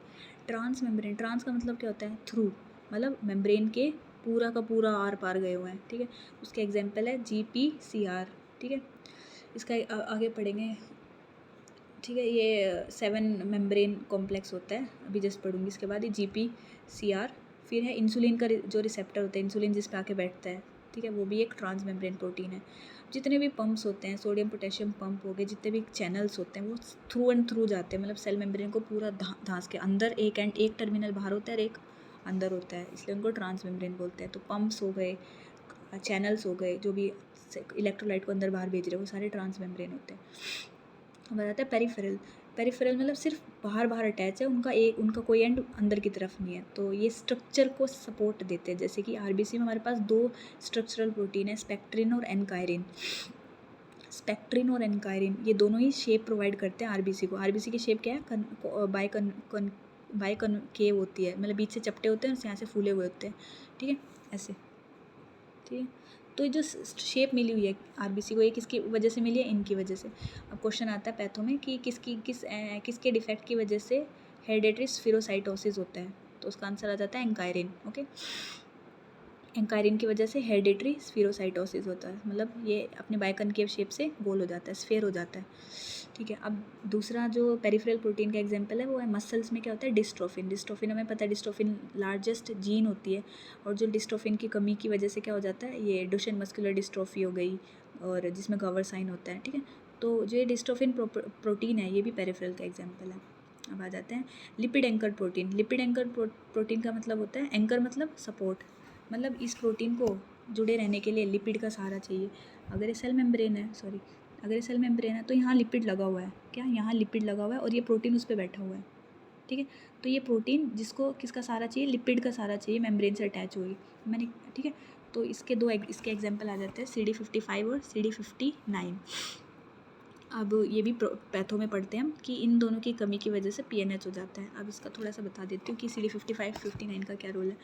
Trans membrane, trans का मतलब क्या होता है, थ्रू, मतलब मेम्ब्रेन के पूरा का पूरा आर पार गए हुए हैं, ठीक है। उसके एग्जाम्पल है GPCR, ठीक है। इसका आगे पढ़ेंगे, ठीक है। ये 7 मेम्ब्रेन कॉम्प्लेक्स होता है, अभी जस्ट पढ़ूंगी। इसके बाद ये GPCR, फिर है इंसुलिन का जो रिसेप्टर होता है, इंसुलिन जिस पे आके बैठता है, ठीक है, वो भी एक ट्रांस मेम्ब्रेन प्रोटीन है। जितने भी पंप्स होते हैं, सोडियम पोटेशियम पंप हो गए, जितने भी चैनल्स होते हैं, वो थ्रू एंड थ्रू जाते हैं, मतलब सेल मेम्ब्रेन को पूरा धांस के अंदर एक टर्मिनल बाहर होता है और एक अंदर होता है, इसलिए उनको ट्रांस मेम्ब्रेन बोलते हैं। तो पंप्स हो गए, चैनल्स हो गए, जो भी इलेक्ट्रोलाइट को अंदर बाहर भेज रहे हैं, वो सारे ट्रांस मेम्ब्रेन होते हैं। अब आ जाता है पेरिफेरल। पेरिफेरल मतलब सिर्फ बाहर अटैच है, उनका कोई एंड अंदर की तरफ नहीं है। तो ये स्ट्रक्चर को सपोर्ट देते हैं, जैसे कि आरबीसी में हमारे पास 2 स्ट्रक्चरल प्रोटीन है, स्पेक्ट्रिन और एनकायरिन। स्पेक्ट्रिन और एनकायरिन ये दोनों ही शेप प्रोवाइड करते हैं आरबीसी को। आरबीसी की शेप क्या है, बाय कनकेव होती है, मतलब बीच से चपटे होते हैं और यहाँ से फूले हुए होते हैं, ठीक है, ऐसे, ठीक है। तो ये जो शेप मिली हुई है आरबीसी को, ये किसकी वजह से मिली है, इनकी वजह से। अब क्वेश्चन आता है पैथो में कि किसके डिफेक्ट की वजह से हेरिडेटरी स्फीरोसाइटोसिस होता है। तो उसका आंसर आ जाता है एंकायरिन, ओके। एंकायरिन की वजह से हेरिडेटरी स्फीरोसाइटोसिस होता है, मतलब ये अपने बायकनकेव शेप से गोल हो जाता है, स्फेयर हो जाता है, ठीक है। अब दूसरा जो पेरिफेरल प्रोटीन का एग्जांपल है वो है मसल्स में क्या होता है, डिस्ट्रोफिन। डिस्ट्रोफिन हमें पता है, डिस्ट्रोफिन लार्जेस्ट जीन होती है, और जो डिस्ट्रोफिन की कमी की वजह से क्या हो जाता है, ये डुशेन मस्कुलर डिस्ट्रोफी हो गई, और जिसमें गवर साइन होता है, ठीक है। तो जो ये डिस्ट्रोफिन प्रोटीन है, ये भी पेरिफेरल का एग्जाम्पल है। अब आ जाते हैं lipid anchor protein. Lipid anchor protein का मतलब होता है, एंकर मतलब सपोर्ट, मतलब इस प्रोटीन को जुड़े रहने के लिए लिपिड का सहारा चाहिए। अगर ये सेल मेम्ब्रेन है तो यहाँ लिपिड लगा हुआ है, क्या यहाँ लिपिड लगा हुआ है, और ये प्रोटीन उस पर बैठा हुआ है, ठीक है। तो ये प्रोटीन जिसको किसका सहारा चाहिए, लिपिड का सहारा चाहिए, मेम्ब्रेन से अटैच होगी, ठीक है। तो इसके एग्जाम्पल आ जाते हैं CD55 और CD59। अब ये भी पैथो में पढ़ते हैं हम कि इन दोनों की कमी की वजह से PNH हो जाता है। अब इसका थोड़ा सा बता देती हूँ कि CD55 59 का क्या रोल है।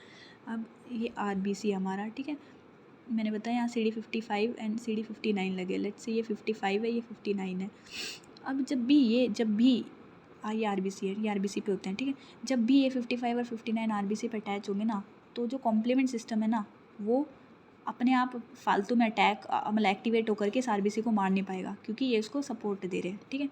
अब ये RBC हमारा, ठीक है, मैंने बताया यहाँ CD55 एंड CD59 लगे। लेट्स से ये 55 है, ये 59 है। अब जब भी ये RBC है, ये RBC पे होते हैं, ठीक है। जब भी ये 55 और 59 RBC पे अटैच होंगे ना, तो जो कॉम्प्लीमेंट सिस्टम है ना, वो अपने आप फालतू में मतलब एक्टिवेट होकर के इस RBC को मार नहीं पाएगा, क्योंकि ये इसको सपोर्ट दे रहे हैं, ठीक है।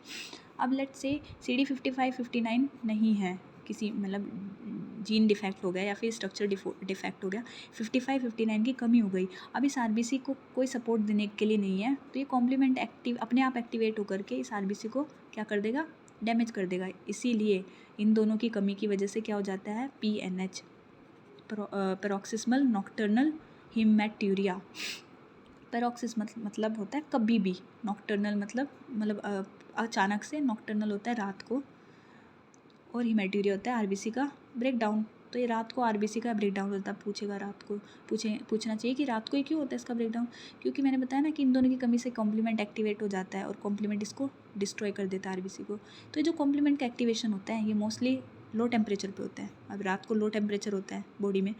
अब लेट्स से CD55 59 नहीं है, किसी मतलब जीन डिफेक्ट हो गया या फिर स्ट्रक्चर डिफेक्ट हो गया, 55 59 की कमी हो गई। अब इस RBC को कोई सपोर्ट देने के लिए नहीं है, तो ये कॉम्प्लीमेंट अपने आप एक्टिवेट होकर के इस RBC को क्या कर देगा, डैमेज कर देगा। इसीलिए इन दोनों की कमी की वजह से क्या हो जाता है, PNH, पैरोक्सिस्मल नॉक्टर्नल हेमेटूरिया। पैरोक्सिस मतलब होता है कभी भी, नॉक्टर्नल मतलब अचानक से, नॉक्टर्नल होता है रात को, और हेमेटूरिया होता है आरबीसी का ब्रेकडाउन। तो ये रात को आरबीसी का ब्रेकडाउन होता है। पूछेगा रात को, पूछना चाहिए कि रात को ही क्यों होता है इसका ब्रेकडाउन, क्योंकि मैंने बताया ना कि इन दोनों की कमी से कॉम्प्लीमेंट एक्टिवेट हो जाता है, और कॉम्प्लीमेंट इसको डिस्ट्रॉय कर देता है आरबीसी को। तो ये जो कॉम्प्लीमेंट का एक्टिवेशन होता है, ये मोस्टली लो टेम्परेचर पे होता है। अब रात को लो टेम्परेचर होता है बॉडी में,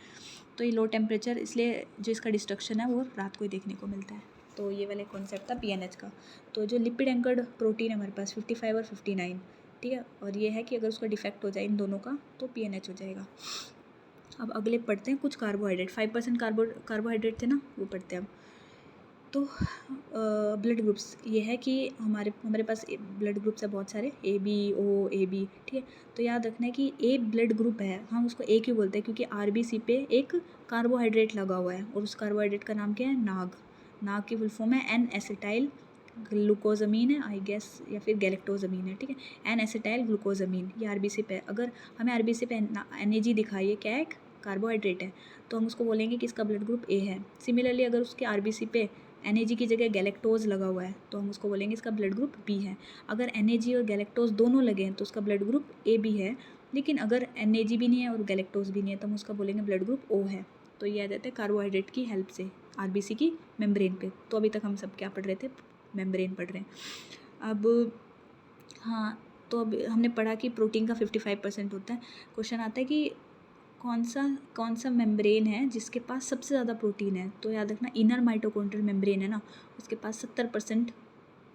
तो ये लो टेम्परेचर, इसलिए जो इसका डिस्ट्रक्शन है वो रात को ही देखने को मिलता है। तो ये वाला कॉन्सेप्ट था PNH का। तो जो लिपिड एंकर्ड प्रोटीन है हमारे पास 55 और 59, ठीक है, और ये है कि अगर उसका डिफेक्ट हो जाए इन दोनों का तो PNH हो जाएगा। अब अगले पढ़ते हैं कुछ कार्बोहाइड्रेट। 5% कार्बोहाइड्रेट थे ना, वो पढ़ते हैं अब तो ब्लड ग्रुप्स ये है कि हमारे पास ब्लड ग्रुप्स है बहुत सारे, A B O A B, ठीक है। तो याद रखना है कि ए ब्लड ग्रुप है, हम उसको ए क्यों बोलते हैं, क्योंकि आरबीसी पे एक कार्बोहाइड्रेट लगा हुआ है और उस कार्बोहाइड्रेट का नाम क्या है, नाग की फुल फॉर्म है एन एसिटाइल ग्लूकोजमीन है आई गेस, या फिर गैलेक्टोजमीन है, ठीक है। एन एसिटाइल ग्लूकोजमीन, ये आरबीसी पे, अगर हमें आरबीसी पे एनएजी दिखाई है, क्या है, कार्बोहाइड्रेट है, तो हम उसको बोलेंगे कि इसका ब्लड ग्रुप ए है। सिमिलरली अगर उसके आरबीसी पे एनएजी की जगह गैलेक्टोज लगा हुआ है तो हम उसको बोलेंगे इसका ब्लड ग्रुप बी है। अगर एनएजी और गैलेक्टोज दोनों लगे हैं तो उसका ब्लड ग्रुप ए बी है, लेकिन अगर एनएजी भी नहीं है और गैलेक्टोज भी नहीं है तो हम उसका बोलेंगे ब्लड ग्रुप ओ है। तो ये आ जाता है कार्बोहाइड्रेट की हेल्प से आरबीसी की मेम्ब्रेन पे। तो अभी तक हम सब क्या पढ़ रहे थे, मेम्ब्रेन पढ़ रहे हैं। अब हाँ, तो अब हमने पढ़ा कि प्रोटीन का 55% होता है। क्वेश्चन आता है कि कौन सा मेम्ब्रेन है जिसके पास सबसे ज़्यादा प्रोटीन है। तो याद रखना इनर माइटोकॉन्ड्रियल मेम्ब्रेन है ना, उसके पास 70%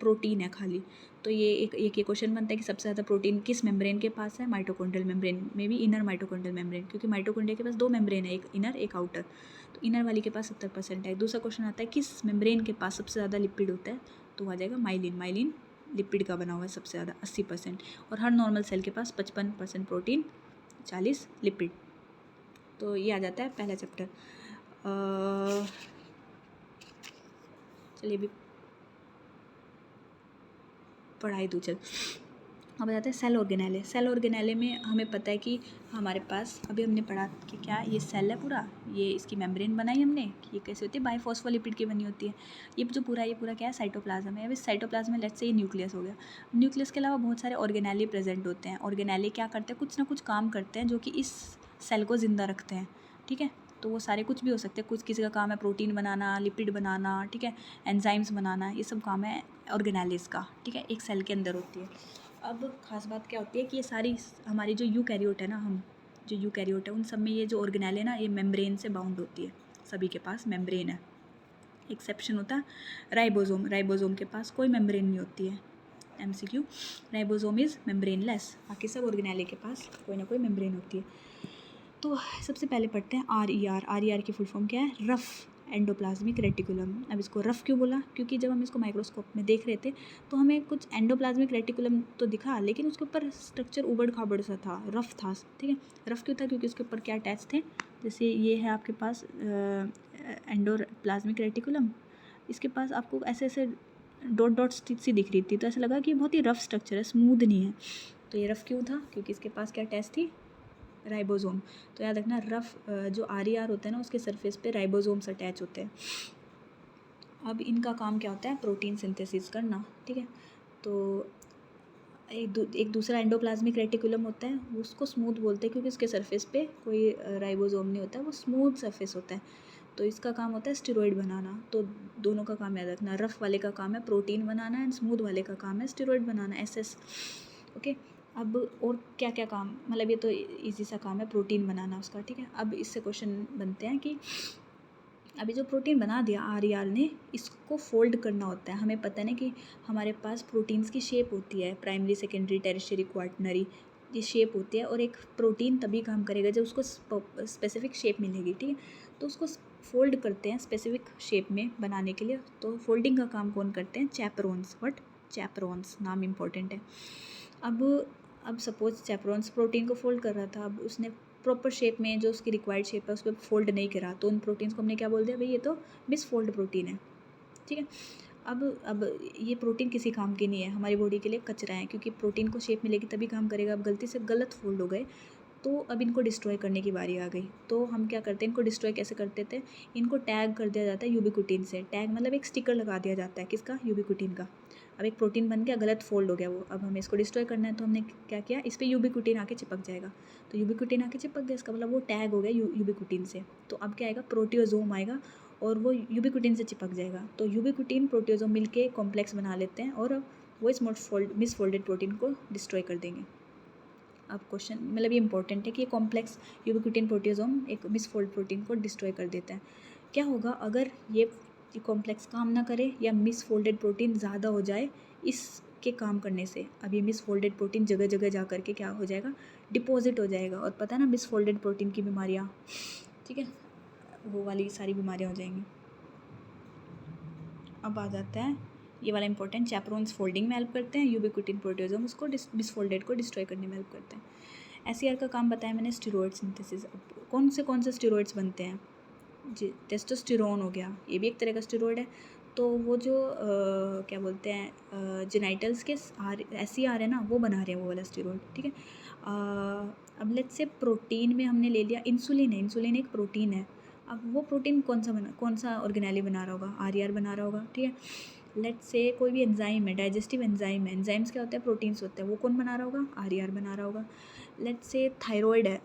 प्रोटीन है खाली। तो ये ये क्वेश्चन बनता है कि सबसे ज़्यादा प्रोटीन किस मेम्ब्रेन के पास है, माइटोकॉन्ड्रियल मेम्ब्रेन में भी इनर माइटोकॉन्ड्रियल मेम्ब्रेन, क्योंकि माइटोकॉन्ड्रिया के पास 2 मेम्ब्रेन है, एक इनर एक आउटर। तो इनर वाली के पास 70% है। दूसरा क्वेश्चन आता है किस मेम्ब्रेन के पास सबसे ज़्यादा लिपिड होता है, तो आ जाएगा माइलिन लिपिड का बना हुआ है सबसे ज़्यादा 80%। और हर नॉर्मल सेल के पास 55% प्रोटीन 40 लिपिड। तो ये आ जाता है पहला चैप्टर। चलिए अभी पढ़ाई दूँ चल। अब आ जाता है सेल ऑर्गेनेले। सेल ऑर्गेनेले में हमें पता है कि हमारे पास अभी हमने पढ़ा कि क्या ये सेल है पूरा, ये इसकी मेम्ब्रेन बनाई हमने कि ये कैसे होती है, बाइफॉस्फोलिपिड की बनी होती है। ये जो पूरा क्या है, साइटोप्लाज्म है। अब इस साइटोप्लाज्म में लेट्स से ये न्यूक्लियस हो गया। न्यूक्लियस के अलावा बहुत सारे ऑर्गेनेले प्रेजेंट होते हैं। ऑर्गेनेले क्या करते हैं, कुछ ना कुछ काम करते हैं जो कि इस सेल को ज़िंदा रखते हैं, ठीक है। तो वो सारे कुछ भी हो सकते हैं, कुछ किसी का काम है प्रोटीन बनाना, लिपिड बनाना, ठीक है, एंजाइम्स बनाना, ये सब काम है ऑर्गेनेलिस का, ठीक है, एक सेल के अंदर होती है। अब खास बात क्या होती है कि ये सारी हमारी जो यूकैरियोट है ना, हम जो यूकैरियोट है उन सब में ये जो ऑर्गेनेल है ना, ये मेम्ब्रेन से बाउंड होती है, सभी के पास मेम्ब्रेन है। एक्सेप्शन होता है राइबोसोम के पास कोई मेम्ब्रेन नहीं होती है। MCQ, राइबोसोम इज़ मेम्ब्रेनलेस, बाकी सब ऑर्गेनेले के पास कोई ना कोई मेम्ब्रेन होती है। तो सबसे पहले पढ़ते हैं RER की फुल फॉर्म क्या है, रफ़ एंडोप्लाज्मिक रेटिकुलम। अब इसको रफ़ क्यों बोला, क्योंकि जब हम इसको माइक्रोस्कोप में देख रहे थे तो हमें कुछ एंडोप्लाज्मिक रेटिकुलम तो दिखा, लेकिन उसके ऊपर स्ट्रक्चर उबड़ खाबड़ सा था, रफ़ था, ठीक है। रफ़ क्यों था, क्योंकि उसके ऊपर क्या अटैच थे, जैसे ये है आपके पास एंडोप्लाज्मिक रेटिकुलम, इसके पास आपको ऐसे ऐसे डॉट सी दिख रही थी, तो ऐसा लगा कि बहुत ही रफ़ स्ट्रक्चर है, स्मूथ नहीं है। तो ये रफ़ क्यों था, क्योंकि इसके पास क्या अटैच थी, राइबोसोम। तो याद रखना रफ़ जो RER होता है ना, उसके सरफेस पे राइबोसोम्स अटैच होते हैं। अब इनका काम क्या होता है, प्रोटीन सिंथेसिस करना, ठीक है। तो एक दूसरा एंडोप्लाज्मिक रेटिकुलम होता है, उसको स्मूथ बोलते हैं क्योंकि उसके सरफेस पे कोई राइबोसोम नहीं होता है, वो स्मूथ सरफेस होता है। तो इसका काम होता है स्टेरॉइड बनाना। तो दोनों का काम याद रखना, रफ़ वाले का काम है प्रोटीन बनाना एंड स्मूथ वाले का काम है स्टेरॉइड बनाना, SS, ओके। अब और क्या क्या काम, मतलब ये तो इजी सा काम है प्रोटीन बनाना उसका, ठीक है। अब इससे क्वेश्चन बनते हैं कि अभी जो प्रोटीन बना दिया RER ने, इसको फोल्ड करना होता है। हमें पता है ना कि हमारे पास प्रोटीन्स की शेप होती है, प्राइमरी, सेकेंडरी, टेरिशरी, क्वाटर्नरी, ये शेप होती है। और एक प्रोटीन तभी काम करेगा जब उसको स्पेसिफिक शेप मिलेगी, ठीक है। तो उसको फोल्ड करते हैं स्पेसिफिक शेप में बनाने के लिए। तो फोल्डिंग का काम कौन करते हैं, चैपरोन्स। चैपरोन्स नाम इम्पॉर्टेंट है। अब सपोज चैपरोन्स प्रोटीन को फोल्ड कर रहा था, अब उसने प्रॉपर शेप में जो उसकी रिक्वायर्ड शेप है उस पर फोल्ड नहीं करा, तो उन प्रोटीन्स को हमने क्या बोल दिया, भाई ये तो मिसफोल्ड प्रोटीन है, ठीक है। अब ये प्रोटीन किसी काम की नहीं है, हमारी बॉडी के लिए कचरा है, क्योंकि प्रोटीन को शेप मिलेगी तभी काम करेगा। अब गलती से गलत फोल्ड हो गए तो अब इनको डिस्ट्रॉय करने की बारी आ गई। तो हम क्या करते हैं, इनको डिस्ट्रॉय कैसे करते थे, इनको टैग कर दिया जाता है यूबिक्विटिन से। टैग मतलब एक स्टिकर लगा दिया जाता है, किसका, यूबिक्विटिन का। अब एक प्रोटीन बन गया, गलत फोल्ड हो गया वो, अब हमें इसको डिस्ट्रॉय करना है, तो हमने क्या किया, इस पर यूबिक्विटिन आके चिपक जाएगा। तो यूबिक्विटिन आके चिपक गया, इसका मतलब वो टैग हो गया यूबिक्विटिन से। तो अब क्या आएगा, प्रोटियोजोम आएगा और वो यूबिक्विटिन से चिपक जाएगा। तो यूबिक्विटिन प्रोटियोजोम मिलके कॉम्प्लेक्स बना लेते हैं और वो इस मिसफोल्डेड प्रोटीन को डिस्ट्रॉय कर देंगे। अब क्वेश्चन मतलब ये इंपॉर्टेंट है कि ये कॉम्प्लेक्स यूबिक्विटिन प्रोटियोजोम एक मिसफोल्ड प्रोटीन को डिस्ट्रॉय कर देता है। क्या होगा अगर ये कॉम्प्लेक्स काम ना करे या मिसफोल्डेड प्रोटीन ज़्यादा हो जाए इसके काम करने से। अब ये मिसफोल्डेड प्रोटीन जगह जगह जा करके क्या हो जाएगा, डिपॉजिट हो जाएगा। और पता है ना मिसफोल्डेड प्रोटीन की बीमारियाँ, ठीक है, वो वाली सारी बीमारियाँ हो जाएंगी। अब आ जाता है ये वाला इंपॉर्टेंट, चैपरोन्स फोल्डिंग में हेल्प करते हैं, यूबिक्विटिन प्रोटियोसोम उसको डिसफोल्डेड को डिस्ट्रॉय करने में हेल्प करते हैं। SCR का काम बताया मैंने, स्टेरॉइड सिंथेसिस। कौन से स्टेरॉइड्स बनते हैं जी? टेस्टोस्टेरोन हो गया, ये भी एक तरह का स्टेरॉइड है। तो वो जो क्या बोलते हैं जेनाइटल्स के SCR है ना, वो बना रहे हैं वो वाला स्टेरॉइड, ठीक है। अब लेट्स से प्रोटीन में हमने ले लिया इंसुलिन है, इंसुलिन एक प्रोटीन है। अब वो प्रोटीन कौन सा ऑर्गेनेली बना रहा होगा? RER बना रहा होगा, ठीक है। लेट्स से कोई भी एंजाइम है, डाइजेस्टिव एंजाइम है, एंजाइम्स क्या होते हैं? प्रोटीन्स होते हैं, वो कौन बना रहा होगा? RER बना रहा होगा। लेट्स से थायराइड है,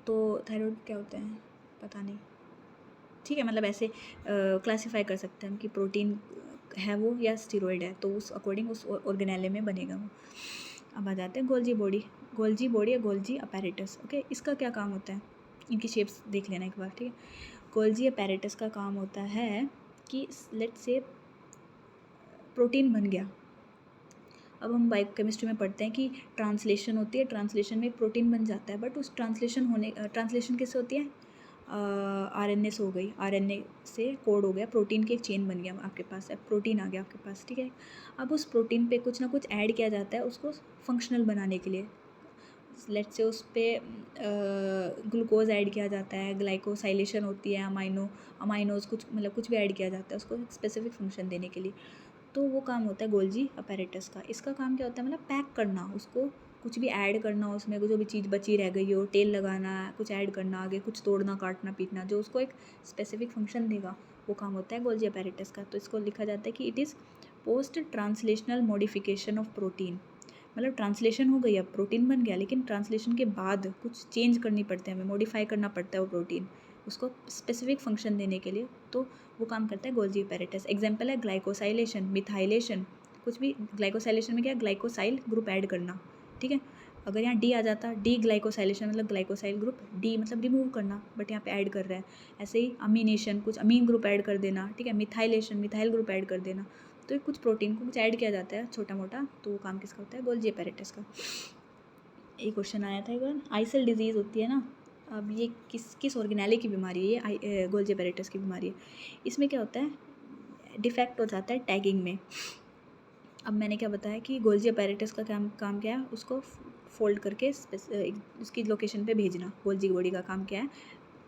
तो थायराइड क्या होते हैं पता नहीं, ठीक है, मतलब ऐसे क्लासीफाई कर सकते हैं हम कि प्रोटीन है वो या स्टेरॉइड है, तो उस अकॉर्डिंग उस ऑर्गेनेले में बनेगा वो। अब आ जाते हैं गोल्जी बॉडी। गोल्जी बॉडी या गोल्जी अपैरेटस, ओके, इसका क्या काम होता है? इनकी शेप्स देख लेना एक बार, ठीक है। गोल्जी अपैरेटस का काम होता है कि लेट्स से प्रोटीन बन गया। अब हम बायोकेमिस्ट्री में पढ़ते हैं कि ट्रांसलेशन होती है, ट्रांसलेशन में प्रोटीन बन जाता है, बट उस ट्रांसलेशन कैसे होती है? RNA से हो गई, RNA से कोड हो गया, प्रोटीन की एक चेन बन गया आपके पास, अब प्रोटीन आ गया आपके पास, ठीक है। अब उस प्रोटीन पे कुछ ना कुछ ऐड किया जाता है उसको फंक्शनल बनाने के लिए। लेट्स से उस पर ग्लूकोज ऐड किया जाता है, ग्लाइकोसाइलेशन होती है, अमाइनोज कुछ भी ऐड किया जाता है उसको स्पेसिफिक फंक्शन देने के लिए। तो वो काम होता है गोल्जी अपैरेटस का। इसका काम क्या होता है? मतलब पैक करना, उसको कुछ भी ऐड करना, उसमें जो भी चीज़ बची रह गई हो, तेल लगाना, कुछ ऐड करना, आगे कुछ तोड़ना, काटना, पीटना, जो उसको एक स्पेसिफिक फंक्शन देगा, वो काम होता है गोल्जी अपैरेटस का। तो इसको लिखा जाता है कि it is post translational modification of protein. मतलब ट्रांसलेशन हो गई, अब प्रोटीन बन गया, लेकिन ट्रांसलेशन के बाद कुछ चेंज करनी पड़ते हैं, हमें मॉडिफाई करना पड़ता है वो प्रोटीन उसको स्पेसिफिक फंक्शन देने के लिए, तो वो काम करता है गोल्जी अपैरेटस। एग्जांपल है ग्लाइकोसाइलेशन, मिथाइलेशन, कुछ भी। ग्लाइकोसाइलेशन में क्या? ग्लाइकोसाइल ग्रुप ऐड करना, ठीक है। अगर यहाँ डी आ जाता, डी ग्लाइकोसाइलेशन मतलब ग्लाइकोसाइल ग्रुप, डी मतलब रिमूव करना, बट यहाँ पे ऐड कर रहा है। ऐसे ही अमीनेशन, कुछ अमीन ग्रुप ऐड कर देना, ठीक है। मिथाइलेशन, मिथाइल ग्रुप ऐड कर देना। तो कुछ प्रोटीन को कुछ ऐड किया जाता है छोटा मोटा, तो वो काम किसका होता है? गोल्जी अपैरेटस का। एक क्वेश्चन आया था एक बार, आइसेल डिजीज़ होती है ना, अब ये किस ऑर्गेनेले की बीमारी है? ये गोल्जी अपैरेटस की बीमारी है। इसमें क्या होता है? डिफेक्ट हो जाता है टैगिंग में। अब मैंने क्या बताया कि गोल्जी अपैरेटस का काम क्या है? उसको फोल्ड करके उसकी लोकेशन पे भेजना। गोल्जी बॉडी का काम क्या है?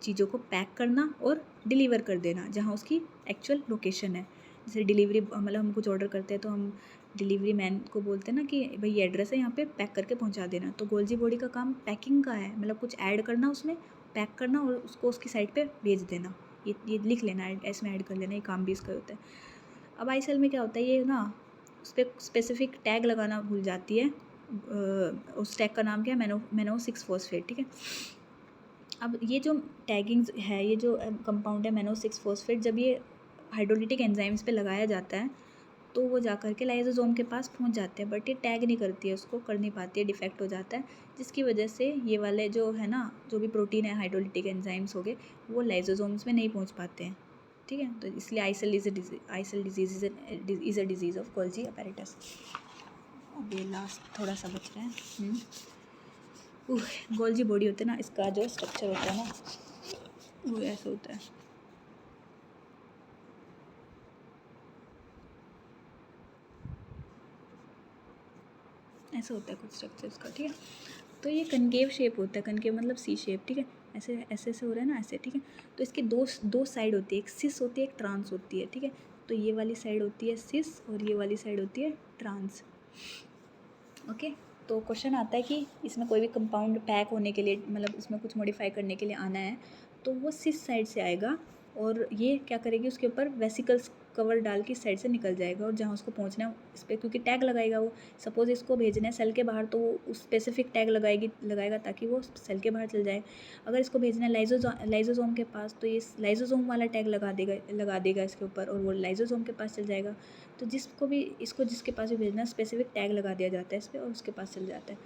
चीज़ों को पैक करना और डिलीवर कर देना जहाँ उसकी एक्चुअल लोकेशन है। जैसे डिलीवरी, मतलब हम कुछ ऑर्डर करते हैं तो हम डिलीवरी मैन को बोलते हैं ना कि भाई ये एड्रेस है, यहाँ पे पैक करके पहुँचा देना। तो गोल्जी बॉडी का काम पैकिंग का है, मतलब कुछ ऐड करना उसमें, पैक करना और उसको उसकी साइड पे भेज देना। ये लिख लेना, इसमें ऐड कर लेना, ये काम भी इसका होता है। अब आईसेल में क्या होता है? ये ना उस पर स्पेसिफिक टैग लगाना भूल जाती है। उस टैग का नाम क्या है? मैनो 6 फॉस्फेट, ठीक है। अब ये जो टैगिंग है, ये जो कंपाउंड है मैनो 6 फॉस्फेट, जब ये हाइड्रोलिटिक एंजाइम्स पे लगाया जाता है तो वो जा कर के लाइसोसोम के पास पहुंच जाते हैं, बट ये टैग नहीं करती है, उसको कर नहीं पाती है, डिफेक्ट हो जाता है, जिसकी वजह से ये वाले जो है ना, जो भी प्रोटीन है, हाइड्रोलिटिक एंजाइम्स हो गए, वो लाइसोसोम्स में नहीं पहुंच पाते हैं, ठीक है। तो इसलिए I cell disease is a disease of Golgi apparatus. अब ये लास्ट थोड़ा सा बच रहा है। गोल्जी बॉडी होता है ना, इसका जो स्ट्रक्चर होता है ना, वो ऐसा होता है। ऐसा होता है कुछ स्ट्रक्चर इसका, ठीक है। तो ये कनकेव शेप होता है, कनकेव मतलब सी शेप, ठीक है। ऐसे ऐसे ऐसे हो रहा है ना, ऐसे, ठीक है। तो इसकी दो साइड होती है, एक सिस होती है, एक ट्रांस होती है, ठीक है। तो ये वाली साइड होती है सिस और ये वाली साइड होती है ट्रांस, ओके। तो क्वेश्चन आता है कि इसमें कोई भी कंपाउंड पैक होने के लिए, मतलब इसमें कुछ मॉडिफाई करने के लिए आना है, तो वो सिस साइड से आएगा और ये क्या करेगी? उसके ऊपर वेसिकल्स कवर डाल के साइड से निकल जाएगा, और जहाँ उसको पहुँचना है इस पर क्योंकि टैग लगाएगा वो, सपोज़ इसको भेजना है सेल के बाहर, तो वो उस स्पेसिफिक टैग लगाएगा ताकि वो सेल के बाहर चल जाए। अगर इसको भेजना है लाइसोसोम के पास, तो ये लाइसोसोम वाला टैग लगा देगा इसके ऊपर, और वो लाइसोसोम के पास चल जाएगा। तो जिसके पास भी भेजना है, स्पेसिफिक टैग लगा दिया जाता है इस पर और उसके पास चल जाता है।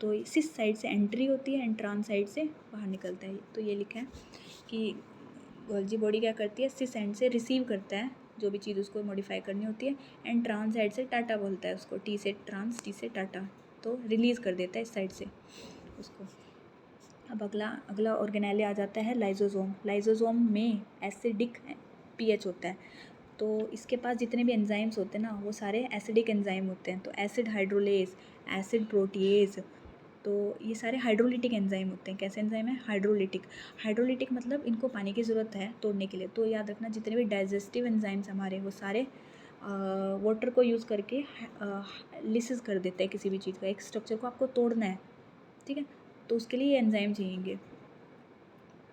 तो सिस साइड से एंट्री होती है एंड ट्रांस साइड से बाहर निकलता है। तो ये लिखा है कि गोल्जी बॉडी क्या करती है? सिस एंड से रिसीव करता है जो भी चीज़ उसको मॉडिफाई करनी होती है, एंड ट्रांस साइड से टाटा बोलता है उसको, टी से ट्रांस, टी से टाटा, तो रिलीज़ कर देता है इस साइड से उसको। अब अगला ऑर्गेनेले आ जाता है लाइसोसोम। लाइसोसोम में एसिडिक पीएच होता है, तो इसके पास जितने भी एंजाइम्स होते हैं ना वो सारे एसिडिक एंजाइम होते हैं। तो एसिड हाइड्रोलेज, एसिड प्रोटीएज, तो ये सारे हाइड्रोलिटिक एंजाइम होते हैं। कैसे एंजाइम है? हाइड्रोलिटिक। हाइड्रोलिटिक मतलब इनको पानी की ज़रूरत है तोड़ने के लिए। तो याद रखना जितने भी डाइजेस्टिव एंजाइम्स हमारे वो सारे वाटर को यूज़ करके लिसिस कर देते हैं किसी भी चीज़ का। एक स्ट्रक्चर को आपको तोड़ना है, ठीक है, तो उसके लिए ये एंजाइम चाहिएंगे।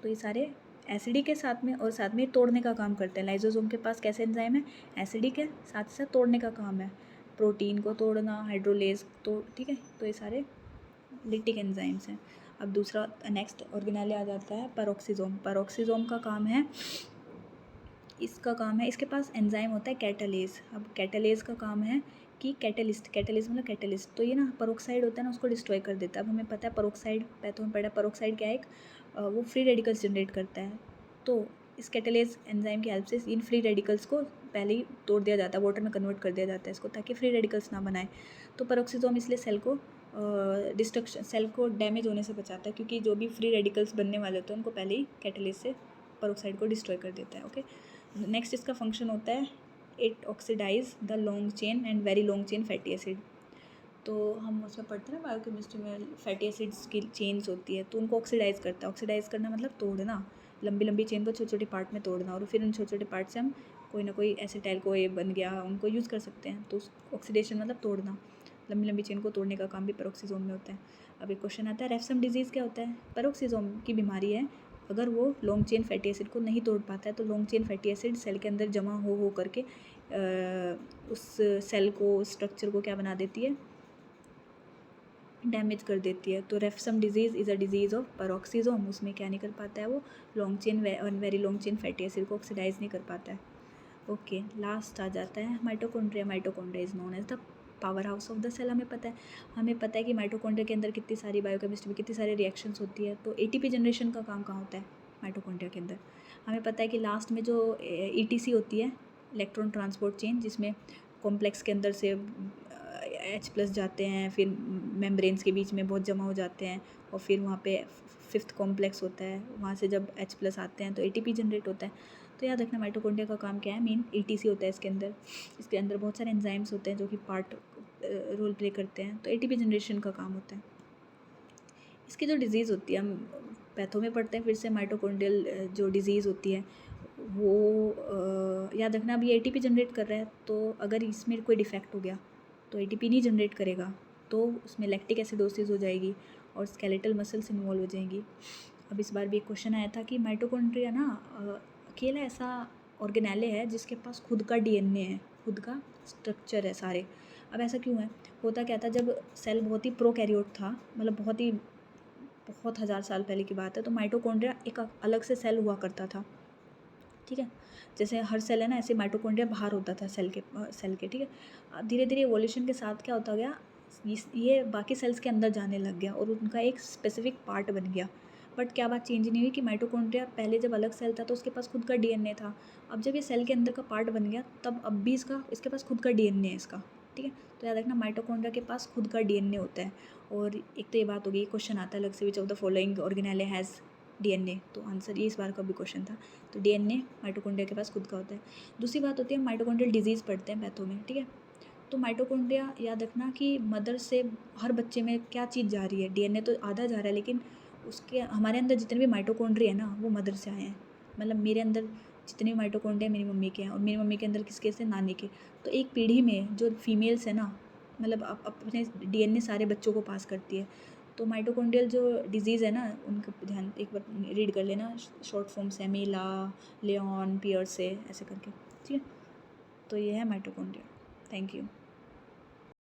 तो ये सारे एसिडिक के साथ में और साथ में तोड़ने का काम करते हैं। लाइजोसोम के पास कैसे एंजाइम है? एसिडिक है, साथ ही साथ तोड़ने का काम है, प्रोटीन को तोड़ना, हाइड्रोलेज, तो ठीक है। तो ये सारे लिटिक एंजाइम्स हैं। अब दूसरा नेक्स्ट ऑर्गेनेले आ जाता है पैरोक्सिसोम। पैरोक्सिसोम का काम है, इसका काम है, इसके पास एंजाइम होता है कैटालेज। अब कैटालेज का काम है कि कैटलिस्ट, कैटलिस्ट मतलब कैटलिस्ट, तो ये ना पेरोक्साइड होता है ना उसको डिस्ट्रॉय कर देता है। अब हमें पता है पेरोक्साइड, पैथो में पढ़ा पेरोक्साइड क्या है, एक वो फ्री रेडिकल्स जनरेट करता है। तो इस कैटलेज एंजाइम की हेल्प से इन फ्री रेडिकल्स को पहले ही तोड़ दिया जाता है, वाटर में कन्वर्ट कर दिया जाता है इसको, ताकि फ्री रेडिकल्स ना बनाए। तो पेरोक्सिसोम इसलिए सेल को डिस्ट्रक्शन, सेल को डैमेज होने से बचाता है, क्योंकि जो भी फ्री रेडिकल्स बनने वाले होते हैं उनको पहले ही कैटलिस्ट से पेरोक्साइड को डिस्ट्रॉय कर देता है। ओके, नेक्स्ट इसका फंक्शन होता है it oxidize the long chain and very long chain fatty acid. तो हम उसमें पढ़ते हैं ना बायोकेमिस्ट्री में, फैटी एसिड्स की चेन्स होती है तो उनको ऑक्सीडाइज करता है। ऑक्सीडाइज करना मतलब तोड़ना, लंबी लंबी चेन को छोटे छोटे पार्ट में तोड़ना, और फिर उन छोटे छोटे पार्ट से हम कोई ना कोई एसिटाइल को ये बन गया उनको यूज़ कर सकते हैं। तो ऑक्सीडेशन मतलब तोड़ना, लंबी लंबी चेन को तोड़ने का काम भी पेरोक्सिसोम में होता है। अब एक क्वेश्चन आता है रेफसम डिजीज़ क्या होता है? पेरोक्सिसोम की बीमारी है, अगर वो लॉन्ग चेन फैटी एसिड को नहीं तोड़ पाता है तो long chain fatty acid cell के अंदर जमा हो करके उस सेल को, स्ट्रक्चर को क्या बना देती है? डैमेज कर देती है। तो Refsum disease is a disease of peroxisome. उसमें क्या नहीं कर पाता है वो, लॉन्ग चेन और very long chain fatty acid को ऑक्सीडाइज नहीं कर पाता है। ओके, लास्ट आ जाता है mitochondria. Mitochondria is known as the power house of the cell. हमें पता है कि माइटोकॉन्ड्रिया के अंदर कितनी सारी बायोकेमिस्ट्री में कितनी सारी रिएक्शंस होती है। तो एटीपी जनरेशन का काम कहाँ होता है? माइटोकॉन्ड्रिया के अंदर। हमें पता है कि लास्ट में जो ईटीसी होती है, इलेक्ट्रॉन ट्रांसपोर्ट चेन, जिसमें कॉम्प्लेक्स के अंदर से H+ जाते हैं, फिर मेम्ब्रेन्स के बीच में बहुत जमा हो जाते हैं, और फिर वहाँ पे 5th कॉम्प्लेक्स होता है, वहाँ से जब H+ आते हैं तो एटीपी जनरेट होता है। तो याद रखना माइटोकॉन्ड्रिया का काम क्या है? मेन एटीसी होता है इसके अंदर बहुत सारे एंजाइम्स होते हैं जो कि पार्ट रोल प्ले करते हैं। तो एटीपी जनरेशन का काम होता है। इसकी जो डिज़ीज़ होती है, हम पैथो में पढ़ते हैं फिर से, माइटोकॉन्ड्रियल जो डिज़ीज़ होती है वो याद रखना, अब ये एटीपी जनरेट कर रहा है, तो अगर इसमें कोई डिफेक्ट हो गया तो एटीपी नहीं जनरेट करेगा, तो उसमें लैक्टिक एसिडोसिस हो जाएगी और स्केलेटल मसल्स इन्वॉल्व हो जाएंगी। अब इस बार भी एक क्वेश्चन आया था कि माइटोकॉन्ड्रिया ना अकेला ऐसा ऑर्गेनेले है जिसके पास खुद का डीएनए है, खुद का स्ट्रक्चर है सारे। अब ऐसा क्यों है? होता क्या था, जब सेल बहुत ही प्रोकैरियोट था, मतलब बहुत हज़ार साल पहले की बात है, तो माइटोकॉन्ड्रिया एक अलग से सेल हुआ करता था, ठीक है। जैसे हर सेल है ना, ऐसे माइटोकॉन्ड्रिया बाहर होता था सेल के, ठीक है। अब धीरे धीरे एवोल्यूशन के साथ क्या होता गया, ये बाकी सेल्स के अंदर जाने लग गया और उनका एक स्पेसिफिक पार्ट बन गया। बट क्या बात चेंज नहीं हुई कि माइटोकॉन्ड्रिया पहले जब अलग सेल था तो उसके पास खुद का डीएनए था। अब जब ये सेल के अंदर का पार्ट बन गया तब अब भी इसके पास खुद का डीएनए है इसका, ठीक है। तो याद रखना माइटोकॉन्ड्रिया के पास खुद का डीएनए होता है। और एक तो ये बात होगी, क्वेश्चन आता है अलग से, which of the following organelle has DNA, तो आंसर ये इस बार का भी क्वेश्चन था। तो डीएनए माइटोकॉन्ड्रिया के पास खुद का होता है। दूसरी बात होती है, माइटोकॉन्ड्रियल डिजीज़ पढ़ते हैं पैथो में, ठीक है। तो माइटोकॉन्ड्रिया याद रखना कि मदर से हर बच्चे में क्या चीज़ जा रही है, डीएनए तो आधा जा रहा है, लेकिन उसके हमारे अंदर जितने भी माइटोकॉन्ड्रिया है ना वो मदर से आए हैं। मतलब मेरे अंदर जितने भी माइटोकॉन्ड्रिया मेरी मम्मी के हैं, और मेरी मम्मी के अंदर किसके से, नानी के। तो एक पीढ़ी में जो फीमेल्स है ना, मतलब अपने डीएनए सारे बच्चों को पास करती है। तो माइटोकॉन्ड्रियल जो डिजीज़ है ना, उनका ध्यान एक बार रीड कर लेना, शॉर्ट फॉर्म्स है मेला, लियोन, पियर्से, ऐसे करके, ठीक है। तो ये है माइटोकॉन्ड्रिया। Thank you.